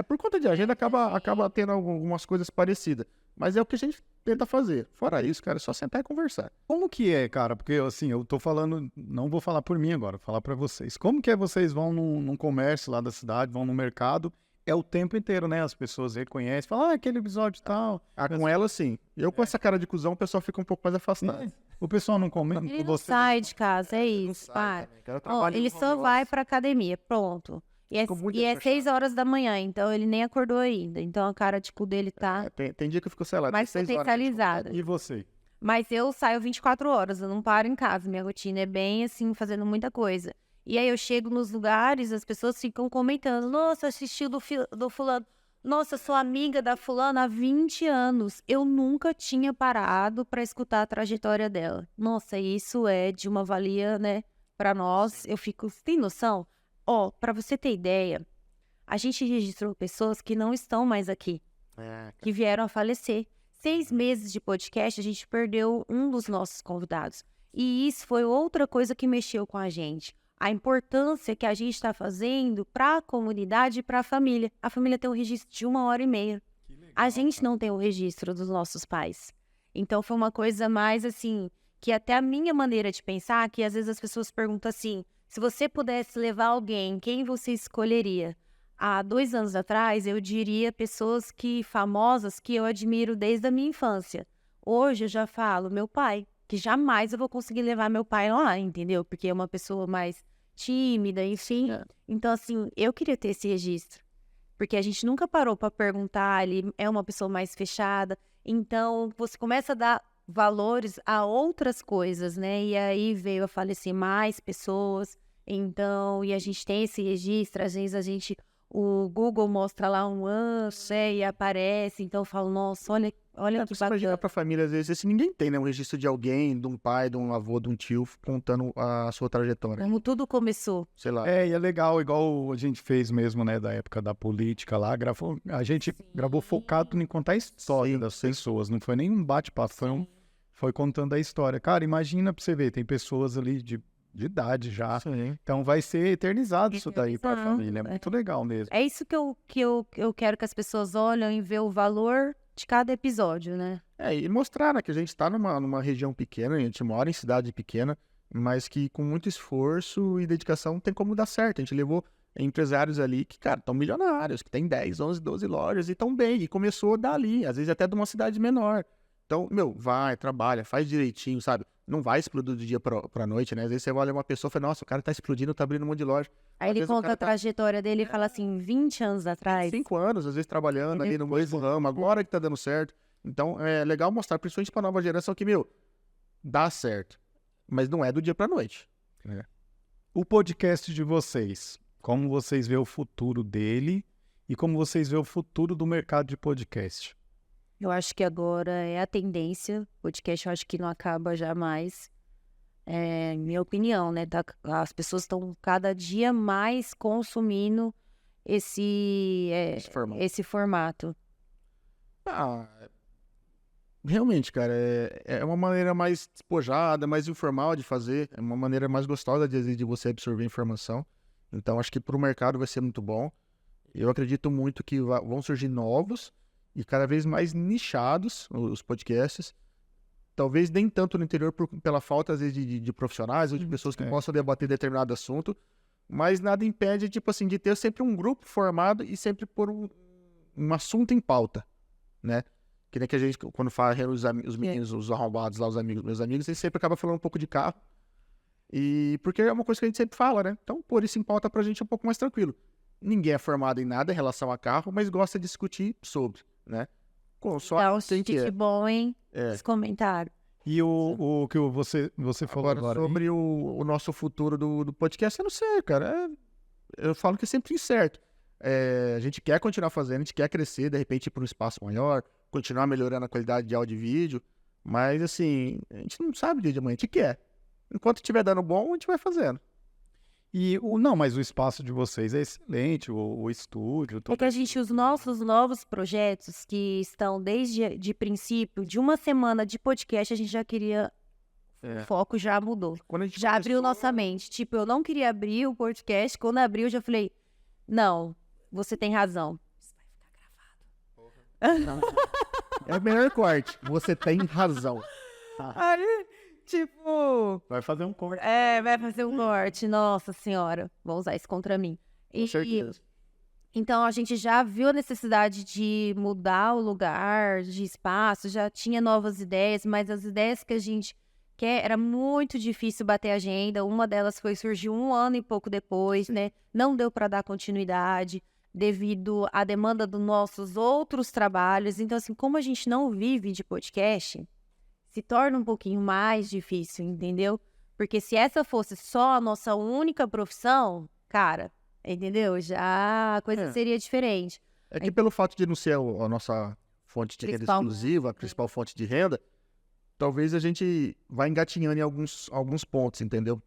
Por conta de agenda, acaba tendo algumas coisas parecidas. Mas é o que a gente tenta fazer. Fora isso, cara, é só sentar e conversar. Como que é, cara? Porque, assim, eu tô falando... Não vou falar por mim agora, vou falar pra vocês. Como que é vocês vão num comércio lá da cidade, vão no mercado... É o tempo inteiro, né? As pessoas reconhecem, falam, aquele episódio e tal. Com ela, sim. Eu com essa cara de cuzão, o pessoal fica um pouco mais afastado. O pessoal não comenta. Ele não sai de casa, é isso. Ele só vai pra academia, pronto. E é 6 horas da manhã, então ele nem acordou ainda. Então a cara, tipo, dele tá... Tem dia que eu fico, sei lá, mais potencializada. E você? Mas eu saio 24 horas, eu não paro em casa. Minha rotina é bem, assim, fazendo muita coisa. E aí eu chego nos lugares, as pessoas ficam comentando, nossa, assisti do fulano, nossa, sou amiga da fulana há 20 anos. Eu nunca tinha parado para escutar a trajetória dela. Nossa, isso é de uma valia, né, para nós. Eu fico, tem noção? Para você ter ideia, a gente registrou pessoas que não estão mais aqui, que vieram a falecer. 6 meses de podcast, a gente perdeu um dos nossos convidados. E isso foi outra coisa que mexeu com a gente. A importância que a gente está fazendo para a comunidade e para a família. A família tem um registro de 1h30. A gente não tem o registro dos nossos pais. Então, foi uma coisa mais assim, que até a minha maneira de pensar, que às vezes as pessoas perguntam assim, se você pudesse levar alguém, quem você escolheria? Há 2 anos atrás, eu diria pessoas famosas que eu admiro desde a minha infância. Hoje, eu já falo, meu pai. Que jamais eu vou conseguir levar meu pai lá, entendeu? Porque é uma pessoa mais tímida, enfim. Então, assim, eu queria ter esse registro. Porque a gente nunca parou para perguntar, ele é uma pessoa mais fechada. Então, você começa a dar valores a outras coisas, né? E aí veio a falecer mais pessoas. Então, e a gente tem esse registro, às vezes o Google mostra lá um anjo, e aparece. Então, eu falo, nossa, olha que Você imagina bacana. pra família, às vezes, se ninguém tem, né? Um registro de alguém, de um pai, de um avô, de um tio, contando a sua trajetória. Como tudo começou. Sei lá. E é legal, igual a gente fez mesmo, né, da época da política lá, a gente gravou focado em contar a história Sim, das sim. pessoas, não foi nem um bate-papo, foi contando a história. Cara, imagina pra você ver, tem pessoas ali de idade já, Sim. então vai ser eternizado isso daí pra Eternizado, família, é muito legal mesmo. É isso que eu quero que as pessoas olhem e ver o valor de cada episódio, né? E mostrar, né, que a gente tá numa região pequena, a gente mora em cidade pequena, mas que com muito esforço e dedicação tem como dar certo. A gente levou empresários ali que, cara, estão milionários, que tem 10, 11, 12 lojas e estão bem, e começou dali, às vezes até de uma cidade menor. Então, vai, trabalha, faz direitinho, sabe? Não vai explodir do dia pra noite, né? Às vezes você olha uma pessoa e fala, nossa, o cara tá explodindo, tá abrindo um monte de loja. Aí Às ele vezes o conta cara a trajetória dele e fala assim, 20 anos atrás. 5 anos, às vezes, trabalhando ali no mesmo ramo, agora que tá dando certo. Então, é legal mostrar, principalmente pra nova geração, que, dá certo. Mas não é do dia pra noite. O podcast de vocês, como vocês vê o futuro dele e como vocês vê o futuro do mercado de podcast? Eu acho que agora é a tendência. Podcast eu acho que não acaba jamais. É minha opinião, né? As pessoas estão cada dia mais consumindo esse formato. Realmente, cara, é uma maneira mais despojada, mais informal de fazer, é uma maneira mais gostosa de você absorver informação. Então, acho que para o mercado vai ser muito bom. Eu acredito muito que vão surgir novos e cada vez mais nichados os podcasts. Talvez nem tanto no interior pela falta, às vezes, de profissionais ou de pessoas que possam debater determinado assunto, mas nada impede, tipo assim, de ter sempre um grupo formado e sempre por um assunto em pauta, né? Que nem que a gente, quando fala os meninos, os arrombados lá, meus amigos, eles sempre acabam falando um pouco de carro. E porque é uma coisa que a gente sempre fala, né? Então, pôr isso em pauta pra gente é um pouco mais tranquilo. Ninguém é formado em nada em relação a carro, mas gosta de discutir sobre, né? Só bom, hein? Os comentários. E o que você falou agora sobre o nosso futuro do podcast, eu não sei, cara. Eu falo que é sempre incerto. A gente quer continuar fazendo, a gente quer crescer, de repente ir para um espaço maior, continuar melhorando a qualidade de áudio e vídeo, mas assim, a gente não sabe o dia de amanhã, a gente quer. Enquanto estiver dando bom, a gente vai fazendo. Mas o espaço de vocês é excelente, o estúdio. É que os nossos novos projetos, que estão desde de princípio, de uma semana de podcast, a gente já queria. O foco já mudou. Já abriu nossa mente. Tipo, eu não queria abrir o podcast. Quando abriu, eu já falei: não, você tem razão. Isso vai ficar gravado. É o melhor corte. Você tem razão. Aí, tipo. Vai fazer um corte. Vai fazer um corte. Nossa senhora. Vão usar isso contra mim. Com certeza. Então, a gente já viu a necessidade de mudar o lugar, de espaço, já tinha novas ideias, mas as ideias que a gente quer, era muito difícil bater a agenda. Uma delas surgiu 1 ano e pouco depois, né? Não deu para dar continuidade devido à demanda dos nossos outros trabalhos. Então, assim, como a gente não vive de podcast, se torna um pouquinho mais difícil, entendeu? Porque se essa fosse só a nossa única profissão, cara, entendeu? Já a coisa seria diferente. É que pelo fato de não ser a nossa fonte de renda exclusiva, a principal fonte de renda, talvez a gente vá engatinhando em alguns pontos, entendeu?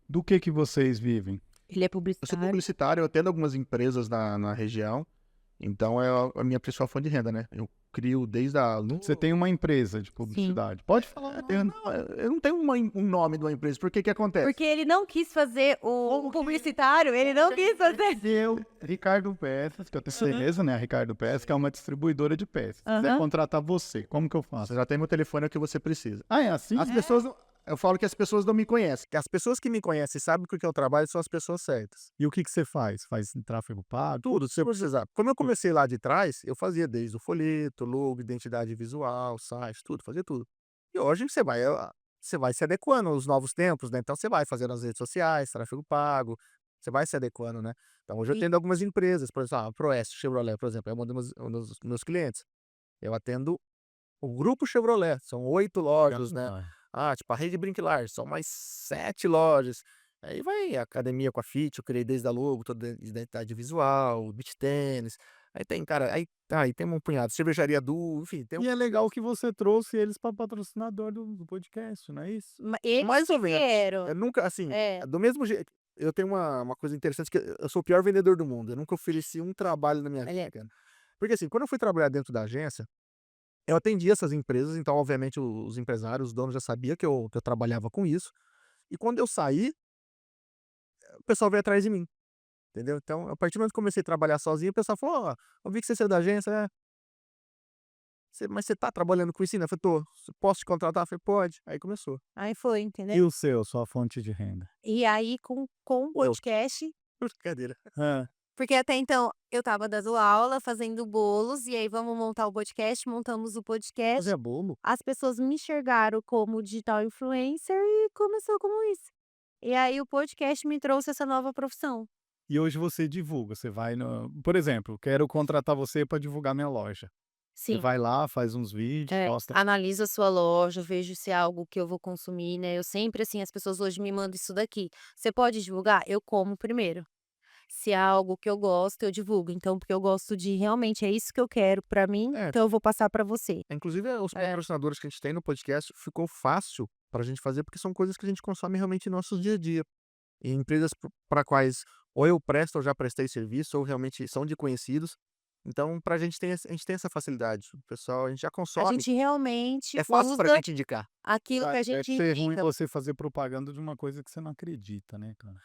Do que vocês vivem? Ele é publicitário. Eu sou publicitário, eu atendo algumas empresas na região, então é a minha principal fonte de renda, né? Eu crio desde a... Você tem uma empresa de publicidade. Sim. Pode falar. Eu não tenho um nome de uma empresa. Por que acontece? Porque ele não quis fazer o publicitário, ele não quis fazer. Eu, Ricardo Peças, que eu tenho certeza, né? A Ricardo Peças, que é uma distribuidora de peças. Se quiser contratar você, como que eu faço? Você já tem meu telefone, é o que você precisa. É assim? As pessoas... Eu falo que as pessoas não me conhecem. Que as pessoas que me conhecem e sabem com o que eu trabalho são as pessoas certas. E o que você faz? Faz tráfego pago? Tudo, se eu precisar. Como eu comecei lá de trás, eu fazia desde o folheto, logo, identidade visual, site, tudo, fazia tudo. E hoje você vai se adequando aos novos tempos, né? Então você vai fazendo as redes sociais, tráfego pago, você vai se adequando, né? Então, hoje eu E atendo algumas empresas, por exemplo, a Proeste Chevrolet, por exemplo, é um dos meus clientes. Eu atendo o grupo Chevrolet, são 8 lojas, né? Tipo, a Rede Brinquilar, são mais 7 lojas. Aí vai a academia com a Fit, eu criei desde a logo, toda a identidade visual, beach tênis. Aí tem, cara, aí tem um punhado, cervejaria Du, enfim, tem E é legal que você trouxe eles para patrocinador do podcast, não é isso? eles mais ou que menos. vieram. Eu nunca, assim, É. do mesmo jeito, eu tenho uma coisa interessante que eu sou o pior vendedor do mundo, eu nunca ofereci um trabalho na minha vida, cara. Porque assim, quando eu fui trabalhar dentro da agência, eu atendia essas empresas, então obviamente os empresários, os donos já sabia que eu trabalhava com isso, e quando eu saí, o pessoal veio atrás de mim, entendeu. Então, a partir do momento que eu comecei a trabalhar sozinho, o pessoal falou: "Ó, eu vi que você saiu da agência, mas você tá trabalhando com isso ainda?" Eu falei: "Tô, posso te contratar?" Eu falei: "Pode." Aí começou. Aí foi, entendeu? E o seu, sua fonte de renda? E aí com o Eu, podcast, brincadeira. Hã. porque até então eu estava dando aula, fazendo bolos, e aí vamos montar o podcast, montamos o podcast, Fazia bolo? as pessoas me enxergaram como digital influencer e começou como isso. E aí o podcast me trouxe essa nova profissão. E hoje você divulga, você vai por exemplo, quero contratar você para divulgar minha loja. Você Sim. vai lá, faz uns vídeos, posta. Analiso a sua loja, vejo se é algo que eu vou consumir, né, eu sempre assim, as pessoas hoje me mandam isso daqui: "Você pode divulgar?" Eu como primeiro. Se é algo que eu gosto, eu divulgo, então, porque eu gosto de realmente é isso que eu quero pra mim, É, então eu vou passar pra você. inclusive os É. patrocinadores que a gente tem no podcast ficou fácil pra gente fazer, porque são coisas que a gente consome realmente no nosso dia a dia. E empresas para quais ou eu presto ou já prestei serviço, ou realmente são de conhecidos. Então, a gente tem essa facilidade. O pessoal, a gente já A consome. gente realmente É fácil pra usa gente indicar. aquilo que a Deve gente ser ruim indica. você fazer propaganda de uma coisa que você não acredita, né, cara?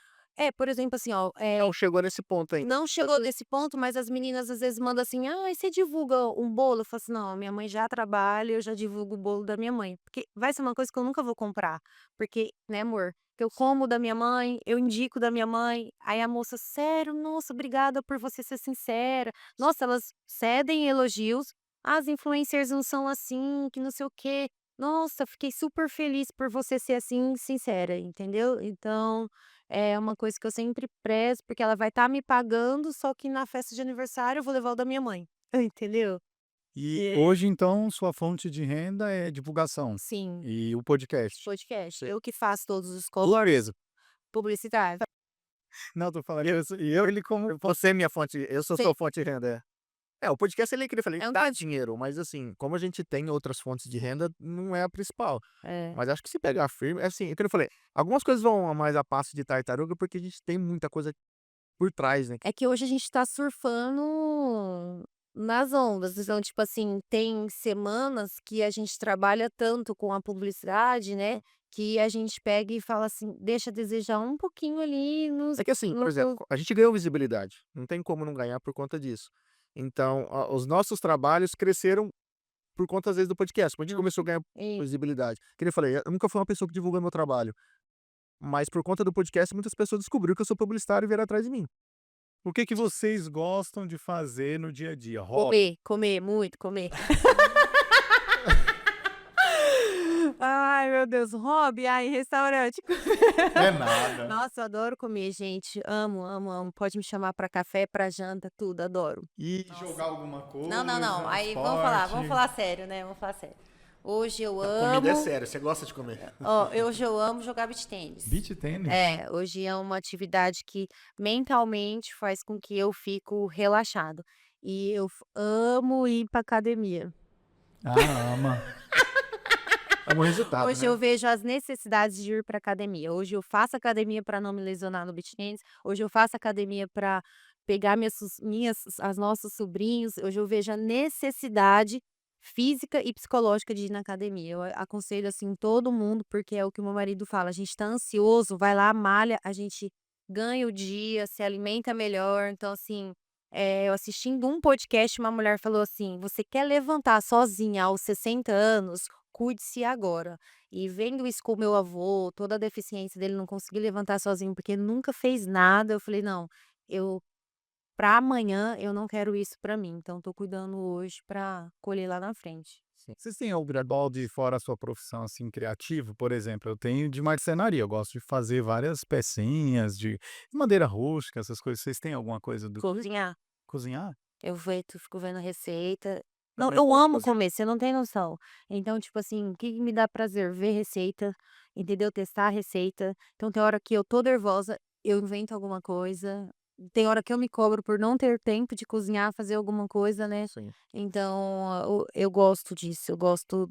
Por exemplo, assim, ó, Não chegou nesse ponto ainda. não chegou nesse ponto, mas as meninas às vezes mandam assim: "Ai, você divulga um bolo?" Eu falo assim: "Não, minha mãe já trabalha, eu já divulgo o bolo da minha mãe", porque vai ser uma coisa que eu nunca vou comprar, porque, né, amor, que eu como da minha mãe, eu indico da minha mãe, aí a moça: "Sério? Nossa, obrigada por você ser sincera". Nossa, elas cedem elogios, "As influencers não são assim, que não sei o quê". Nossa, fiquei super feliz por você ser assim, sincera, entendeu? Então é uma coisa que eu sempre prezo, porque ela vai estar me pagando, só que na festa de aniversário eu vou levar o da minha mãe, entendeu? E É. hoje, então, sua fonte de renda é divulgação Sim, e o podcast? podcast. Sim. Eu que faço todos os Clareza. publicitários. Não, tô falando e eu ele como Você é minha fonte, eu sou Sim. sua fonte de renda, é. O podcast ele é que eu falei, É um dá dinheiro, mas assim, como a gente tem outras fontes de renda, não é a principal. Mas acho que se pegar firme, é assim, é que eu falei, algumas coisas vão a mais a passo de tartaruga, porque a gente tem muita coisa por trás, né. É que hoje a gente tá surfando nas ondas, então, tipo assim, tem semanas que a gente trabalha tanto com a publicidade, né, que a gente pega e fala assim, deixa a desejar um pouquinho ali nos É que assim, por no exemplo, a gente ganhou visibilidade, não tem como não ganhar por conta disso. Então, os nossos trabalhos cresceram por conta, às vezes, do podcast, quando a gente começou a ganhar e visibilidade. Que nem eu falei, eu nunca fui uma pessoa que divulga meu trabalho, mas por conta do podcast muitas pessoas descobriram que eu sou publicitário e vieram atrás de mim. O que que vocês gostam de fazer no dia a dia? comer, comer, muito comer. Ai, meu Deus, hobby, ai, restaurante. É nada. Nossa, eu adoro comer, gente. Amo, amo, amo. Pode me chamar pra café, pra janta, tudo, adoro. E Nossa. jogar alguma coisa, Não, não, não. um Aí esporte. vamos falar sério, né? Vamos falar sério. Hoje eu Comida é amo, sério, você gosta de comer. hoje eu amo jogar beach tênis. Beach tênis? Hoje é uma atividade que mentalmente faz com que eu fico relaxado. E eu amo ir pra academia. Ah, ama. É um resultado, Hoje né. eu vejo as necessidades de ir para academia. Hoje eu faço academia para não me lesionar no beach tennis. Hoje eu faço academia para pegar as nossos sobrinhos. Hoje eu vejo a necessidade física e psicológica de ir na academia. Eu aconselho assim todo mundo, porque é o que o meu marido fala. A gente está ansioso, vai lá, malha, a gente ganha o dia, se alimenta melhor. Então assim, eu assistindo um podcast, uma mulher falou assim: "Você quer levantar sozinha aos 60 anos? Cuide-se agora". E vendo isso com o meu avô, toda a deficiência dele, não conseguir levantar sozinho, porque nunca fez nada, eu falei: "Não, eu pra amanhã, eu não quero isso pra mim. Então, tô cuidando hoje pra colher lá na frente. Vocês têm algum hobby fora a sua profissão, assim, criativo? Por exemplo, eu tenho de marcenaria, eu gosto de fazer várias pecinhas de madeira rústica, essas coisas. Vocês têm alguma coisa do Cozinhar. cozinhar? Fico vendo receita. Não, Também eu gosto de amo cozinhar. comer, você não tem noção. Então, tipo assim, o que que me dá prazer? Ver receita, entendeu? Testar a receita. Então, tem hora que eu tô nervosa, eu invento alguma coisa. Tem hora que eu me cobro por não ter tempo de cozinhar, fazer alguma coisa, né? Sim. Então, eu gosto disso. Eu gosto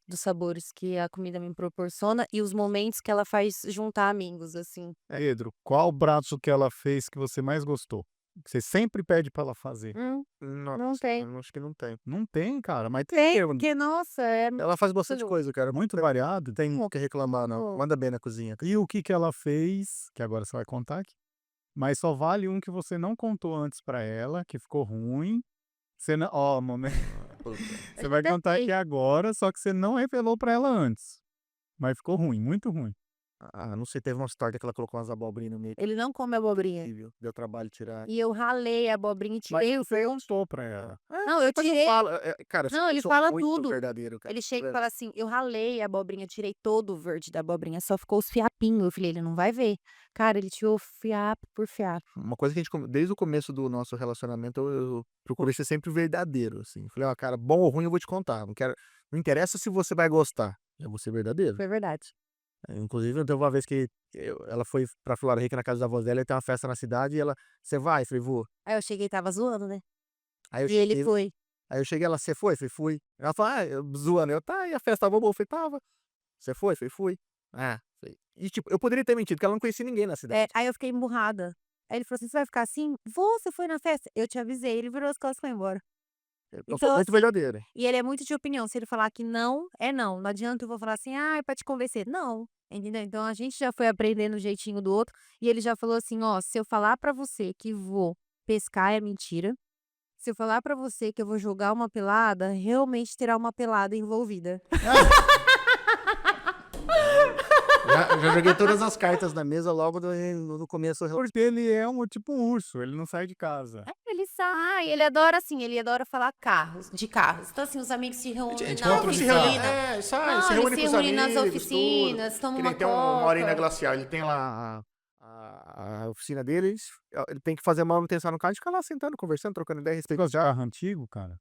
dos sabores que a comida me proporciona e os momentos que ela faz juntar amigos, assim. Pedro, qual prato que ela fez que você mais gostou? Que você sempre pede pra ela fazer? Não Nossa, tem. eu acho que não tem. Não tem, cara, mas tem. Tem, porque, nossa, Ela faz bastante coisa, cara. Muito variado. Tem o que reclamar, não. Manda bem na cozinha. E o que que ela fez, que agora você vai contar aqui, mas só vale um que você não contou antes pra ela, que ficou ruim. Você não, ó, momento, Puta. você vai contar aqui agora, só que você não revelou pra ela antes. Mas ficou ruim, muito ruim. Ah, não sei, teve uma história que ela colocou umas abobrinhas no meio. Ele não come abobrinha. Horrível. Deu trabalho tirar. E eu ralei a abobrinha e Mas tirei o você verde. contou pra ela. Não, eu Mas tirei. cara, Não, ele sou fala muito tudo. verdadeiro, cara. Ele chega e fala assim: eu ralei a abobrinha, tirei todo o verde da abobrinha, só ficou os fiapinhos. Eu falei: ele não vai ver. Cara, ele tirou fiapo por fiapo. Uma coisa que a gente, desde o começo do nosso relacionamento, eu procurei ser sempre verdadeiro, assim. Falei, ó, cara, bom ou ruim eu vou te contar. Não interessa se você vai gostar. Eu vou ser verdadeiro. Foi verdade. Inclusive, teve uma vez que ela foi pra Flora Rica na casa da avó dela, e tem uma festa na cidade, e ela, você vai? Eu falei, vou. Aí eu cheguei e tava zoando, né? Aí eu E ele cheguei, foi. ela, você foi? Eu falei, fui. Ela falou, zoando. Eu, tá, e a festa tava boa? Eu falei, tava. Você foi? Eu falei, fui. Ah, falei. E tipo, eu poderia ter mentido, porque ela não conhecia ninguém na cidade. Aí eu fiquei emburrada. Aí ele falou assim: você vai ficar assim? Você foi na festa? Eu te avisei. Ele virou as costas e foi embora. Eu sou Então, muito assim, verdadeiro. e ele é muito de opinião. Se ele falar que não, é não. Não adianta eu vou falar assim, ah, é pra te convencer. Não. Entendeu? Então a gente já foi aprendendo o jeitinho do outro. E ele já falou assim: ó, se eu falar pra você que vou pescar é mentira. Se eu falar pra você que eu vou jogar uma pelada, realmente terá uma pelada envolvida. Já joguei todas as cartas na mesa logo no começo. Porque ele é tipo um urso, ele não sai de casa. Ele sai, ele adora assim, ele adora falar de carros. Então, assim, os amigos se reúnem na Encontra, se reúne, oficina. sai, se Não, reúne eles com os se reúnem nas amigos, oficinas, tudo. tomam Que uma nem tem uma Marina coca. Glacial, ele tem lá a oficina deles, ele tem que fazer manutenção no carro, a gente fica lá sentando, conversando, trocando ideia a Você respeito. gosta de carro antigo, cara?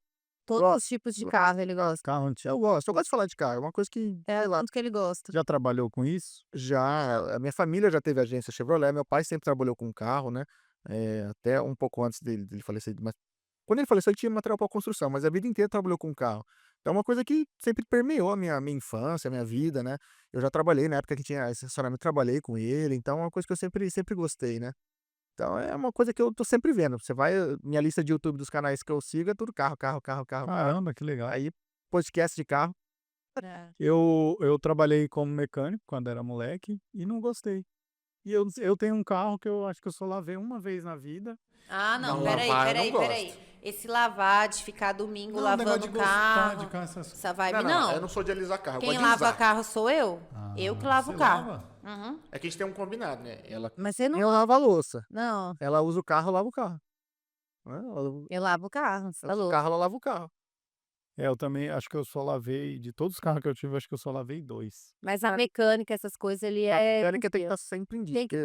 Todos os tipos de carro ele gosta. Carro antigo. Eu gosto de falar de carro, é uma coisa que, É sei lá, tanto que ele gosta. Já trabalhou com isso? já, a minha família já teve agência Chevrolet, meu pai sempre trabalhou com carro, né, até um pouco antes dele falecer, mas quando ele faleceu ele tinha material para construção, mas a vida inteira trabalhou com carro. Então é uma coisa que sempre permeou a minha infância, a minha vida, né. Eu já trabalhei na época que tinha estacionamento, trabalhei com ele, então é uma coisa que eu sempre gostei, né. Então é uma coisa que eu tô sempre vendo. Você vai, minha lista de YouTube dos canais que eu sigo é tudo carro, carro, carro, carro, carro. Caramba, que legal. Aí podcast de carro. É. Eu trabalhei como mecânico quando era moleque e não gostei. E eu tenho um carro que eu acho que eu só lavei uma vez na vida. Ah, não, Não, peraí, lavar eu não peraí. Esse lavar de ficar domingo lavando o carro, essas... essa vibe, Eu não sou de alisar carro, eu Quem gosto de lava usar. carro sou eu. Eu que lavo você o carro. lava? Uhum. É que a gente tem um combinado, né? Mas você não. Eu lavo a louça. Não, Ela usa o carro, eu lavo o carro. Ela eu lavo o carro, você tá usa o louco. carro, ela lava o carro. Eu também acho que eu só lavei, de todos os carros que eu tive, acho que eu só lavei 2. Mas a mecânica, essas coisas, ele A é. mecânica tem que estar sempre em dia. Tem Porque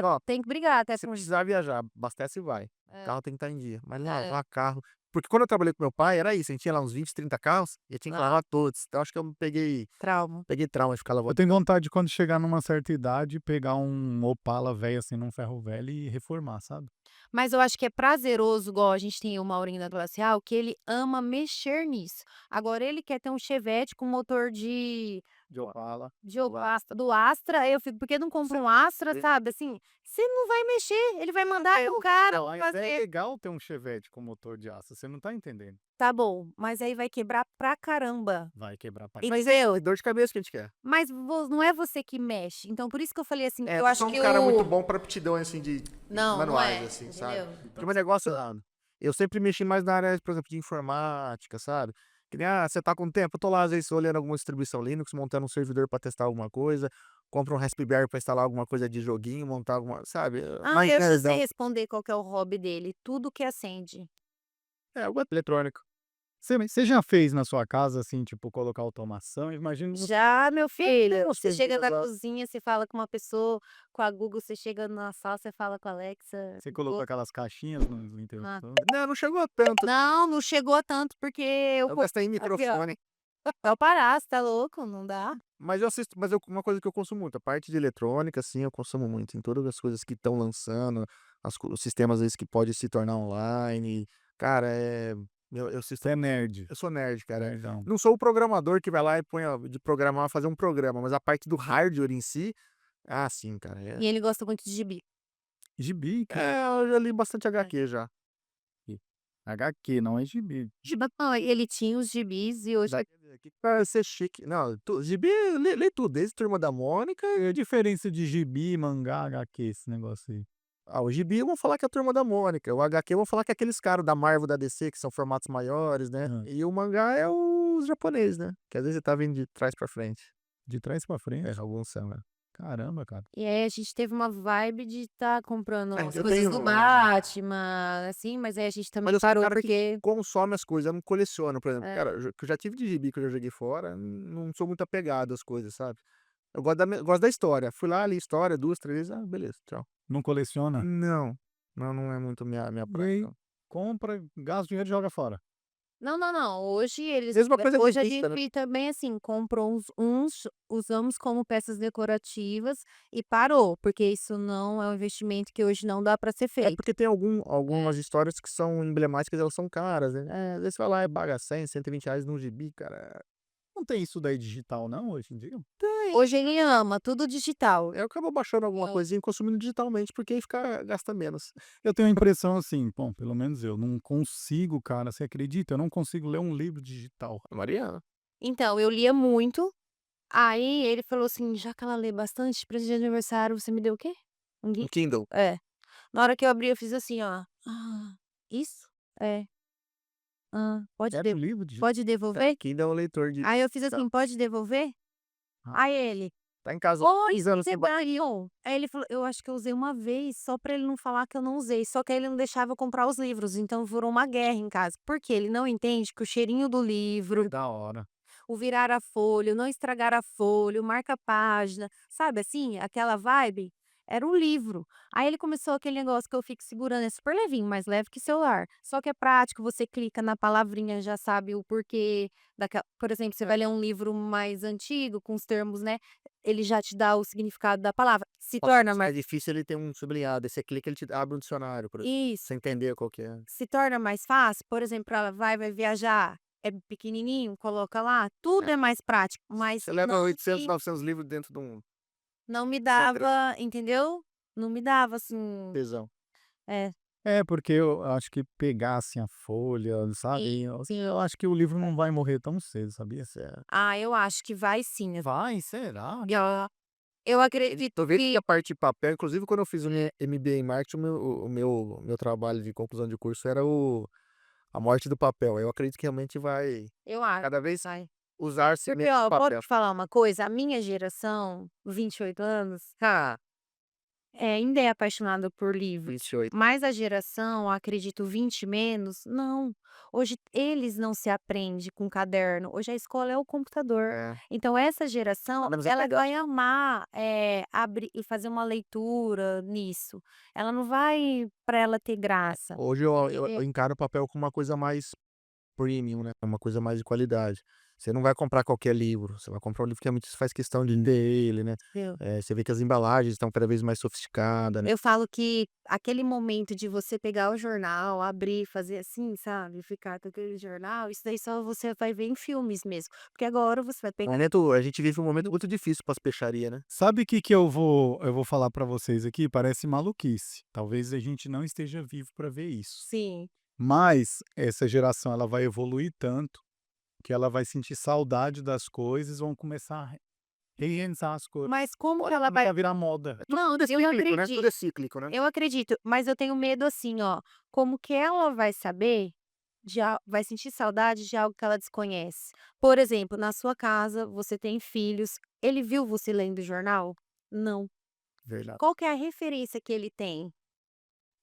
ó, tem que brigar até se com isso. precisar viajar, abastece e vai. O É. carro tem que estar em dia. Mas É. lavar carro. Porque quando eu trabalhei com meu pai, era isso. A gente tinha lá uns 20, 30 carros e eu tinha que lavar todos. Então acho que eu peguei Trauma. trauma de ficar Eu lavando. tenho vontade de, quando chegar numa certa idade, pegar um Opala velho, assim, num ferro velho e reformar, sabe? Mas eu acho que é prazeroso, igual a gente tem o Maurinho da Glacial, que ele ama mexer nisso. Agora ele quer ter um Chevette com motor De Opala. do Astra, aí eu fico, por que não compra um Astra, sabe? Assim, você não vai mexer, ele vai mandar o cara Mas é fazer. legal ter um Chevette com motor de aço, você não tá entendendo. Tá bom, mas aí vai quebrar pra caramba. Vai quebrar pra... Entendeu? Dor de cabeça que a gente quer. Mas não é você que mexe. Então, por isso que eu falei assim, eu eu acho sou um que cara o... muito bom pra aptidão, assim, de Não, manuais, não é, assim, sabe? entendeu? Porque o meu negócio, eu sempre mexi mais na área, por exemplo, de informática, sabe? Que nem, você tá com tempo? Eu tô lá, às vezes, olhando alguma distribuição Linux, montando um servidor pra testar alguma coisa, compra um Raspberry pra instalar alguma coisa de joguinho, montar alguma, sabe? Ah, eu já sei responder qual que é o hobby dele. Tudo que acende. É, algo eletrônico. Você já fez na sua casa, assim, tipo, colocar automação? Imagino você Já, meu filho, você Vocês chega na já cozinha, você fala com uma pessoa, com a Google, você chega na sala, você fala com a Alexa. colocou aquelas caixinhas no Ah. interruptor. Não chegou a tanto. Não, não chegou a tanto, porque Eu gastei em aqui, ó, microfone. vai parar, você tá louco? Não dá. Mas uma coisa que eu consumo muito, a parte de eletrônica, assim, eu consumo muito. Em todas as coisas que estão lançando, os sistemas, às vezes, que pode se tornar online. Cara, eu Você é nerd. Eu sou nerd, cara. Nerdão. Não sou o programador que vai lá e põe de programar, fazer um programa, mas a parte do hardware em si, sim, cara. E ele gosta muito de gibi. Gibi, que Eu já li bastante HQ já. HQ, não é gibi. Não, ele tinha os gibis e hoje Que pra ser chique. Não, gibi, lê tudo, desde Turma da Mônica. E a diferença de gibi, mangá, HQ, esse negócio aí? O gibi eu vou falar que é a Turma da Mônica. O HQ eu vou falar que é aqueles caras da Marvel, da DC, que são formatos maiores, né? Hã. E o mangá é os japoneses, né? Que às vezes tá vindo de trás pra frente. De trás pra frente? Alguns são, né? Caramba, cara. E aí a gente teve uma vibe de estar comprando as eu coisas tenho do Batman, assim, mas aí a gente Mas também eu sou um parou cara que porque consome as coisas, eu não coleciono, por exemplo. É. Cara, que eu já tive de gibi que eu já joguei fora, não sou muito apegado às coisas, sabe? Eu gosto da história. Fui lá, li história, 2, 3 vezes, beleza, tchau. Não coleciona? Não é muito minha E praia, aí, não. compra, gasta dinheiro e joga fora. Não. Mesma coisa Hoje a artista, né? gente também, assim, comprou uns, usamos como peças decorativas e parou, porque isso não é um investimento que hoje não dá para ser É feito. porque tem algumas histórias que são emblemáticas, elas são caras, né? Às vezes você vai lá e paga 100, R$ 120 num gibi, cara. Não tem isso daí digital, não, hoje em dia? Hoje ele ama tudo digital. Eu acabo baixando alguma Eu coisinha e consumindo digitalmente, porque aí gasta menos. Eu tenho a impressão assim, bom, pelo menos eu não consigo, cara, você acredita? Eu não consigo ler um livro digital. Mariana. Então, eu lia muito, aí ele falou assim: "Já que ela lê bastante, presente de aniversário você me deu o quê? Um Um Kindle?" Kindle. É. Na hora que eu abri eu fiz assim, ó: isso? É. Era um livro digital? Pode devolver?" Kindle é um leitor de Aí eu fiz assim: "Pode devolver?" Ah. Aí ele: tá em casa há "Oi, 3 anos você sem ba ganhou". Aí ele falou: "Eu acho que eu usei uma vez, só pra ele não falar que eu não usei", só que aí ele não deixava eu comprar os livros, então virou uma guerra em casa, porque ele não entende que o cheirinho do livro, Da hora. o virar a folha, o não estragar a folha, o marca-página, sabe assim, aquela vibe, era um livro. Aí ele começou aquele negócio que eu fico segurando, é super levinho, mais leve que celular. Só que é prático, você clica na palavrinha, já sabe o porquê daquela, por exemplo, você vai ler um livro mais antigo, com os termos, né, ele já te dá o significado da palavra. Se torna É mais difícil ele ter um sublinhado, aí você clica, ele te abre um dicionário, pra isso, você entender qual que é. se torna mais fácil, por exemplo, ela vai viajar, é pequenininho, coloca lá, tudo é mais prático, mas Você leva não 800, me 900 livros dentro de um Não me Pedra. dava, entendeu? Não me dava, assim tesão. é. É, porque eu acho que pegar assim a folha, sabe? Eu acho que o livro não vai morrer tão cedo, sabia? Eu acho que vai sim. Vai, será? Eu acredito Tô vendo que que a parte de papel, inclusive quando eu fiz o meu MBA em marketing, o meu trabalho de conclusão de curso era a morte do papel. Eu acredito que realmente vai eu acho, cada vez vai. usar-se Porque, menos ó, posso papel. te falar uma coisa? A minha geração, 28 anos, ainda é apaixonada por livros, 28. mas a geração, acredito 20 menos, não. Hoje eles não se aprende com caderno, hoje a escola é o computador. É. Então essa geração, Menos ela apegado. vai amar, abrir e fazer uma leitura nisso. Ela não vai para ela ter graça. Hoje eu encaro o papel como uma coisa mais premium, né, uma coisa mais de qualidade. Você não vai comprar qualquer livro, você vai comprar um livro que realmente você faz questão de ler ele, né. Entendeu? Você vê que as embalagens estão cada vez mais sofisticadas, né. Eu falo que aquele momento de você pegar o jornal, abrir, fazer assim, sabe, ficar com aquele jornal, isso daí só você vai ver em filmes mesmo, porque agora você vai pegar A gente vive um momento muito difícil para as peixarias, né. Sabe o que que eu vou falar pra vocês aqui? Parece maluquice. Talvez a gente não esteja vivo pra ver isso. sim. Mas essa geração ela vai evoluir tanto que ela vai sentir saudade das coisas, vão começar a reinventar as coisas. Mas como que ela Vai vai virar moda. não, Tudo é eu cíclico, né, tudo acredito. é cíclico, né. Eu acredito, mas eu tenho medo assim, ó, como que ela vai saber vai sentir saudade de algo que ela desconhece. Por exemplo, na sua casa, você tem filhos, ele viu você lendo jornal? Não. Verdade. Qual que é a referência que ele tem?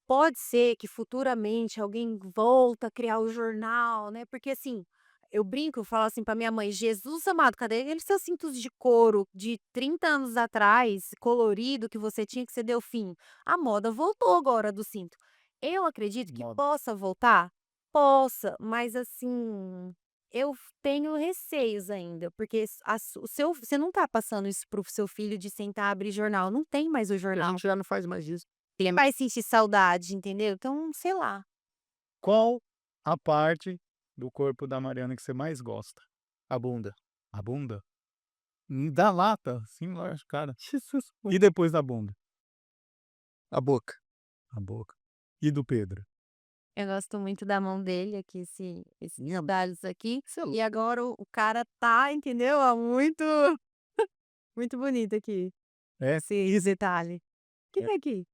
Pode ser que futuramente alguém volta a criar o jornal, né, porque assim, eu brinco, eu falo assim pra minha mãe: "Jesus amado, cadê aqueles seus cintos de couro de 30 anos atrás, colorido, que você tinha que você deu fim?". A moda voltou agora do cinto. Eu acredito que Moda. possa voltar? Possa, mas assim, eu tenho receios ainda, porque o seu você não tá passando isso para o seu filho de sentar, abrir jornal, não tem mais o A jornal. gente já não faz mais isso. Ele vai sentir saudade, entendeu? Então, sei lá. Qual a parte do corpo da Mariana que você mais gosta? A bunda. A bunda? Da lata? Sim, lógico, cara. E depois da bunda? A boca. A boca. E do Pedro? Eu gosto muito da mão dele aqui, esses Minha detalhes aqui. Você é E agora o cara tá, entendeu? Ó, muito, muito bonito aqui. É? Esse detalhe. Que É. tá aqui?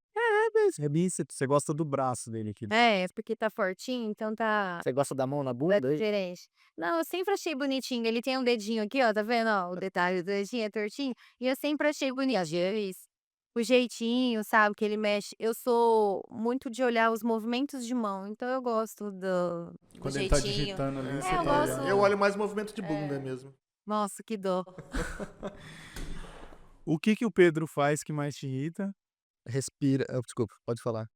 É bíceps. Você gosta do braço dele aqui. É, porque tá fortinho, então tá Você gosta da mão na é bunda? Aí? diferente. Não, eu sempre achei bonitinho. Ele tem um dedinho aqui, ó, tá vendo? Ó, o detalhe do dedinho é tortinho. E eu sempre achei bonito. Às vezes, o jeitinho, sabe, que ele mexe. Eu sou muito de olhar os movimentos de mão, então eu gosto do Quando ele tá jeitinho. digitando ali, É, você eu tá gosto. olhando. Eu olho mais movimento de bunda mesmo. Nossa, que dó. O que o Pedro faz que mais te irrita? Respira. Desculpa, pode falar.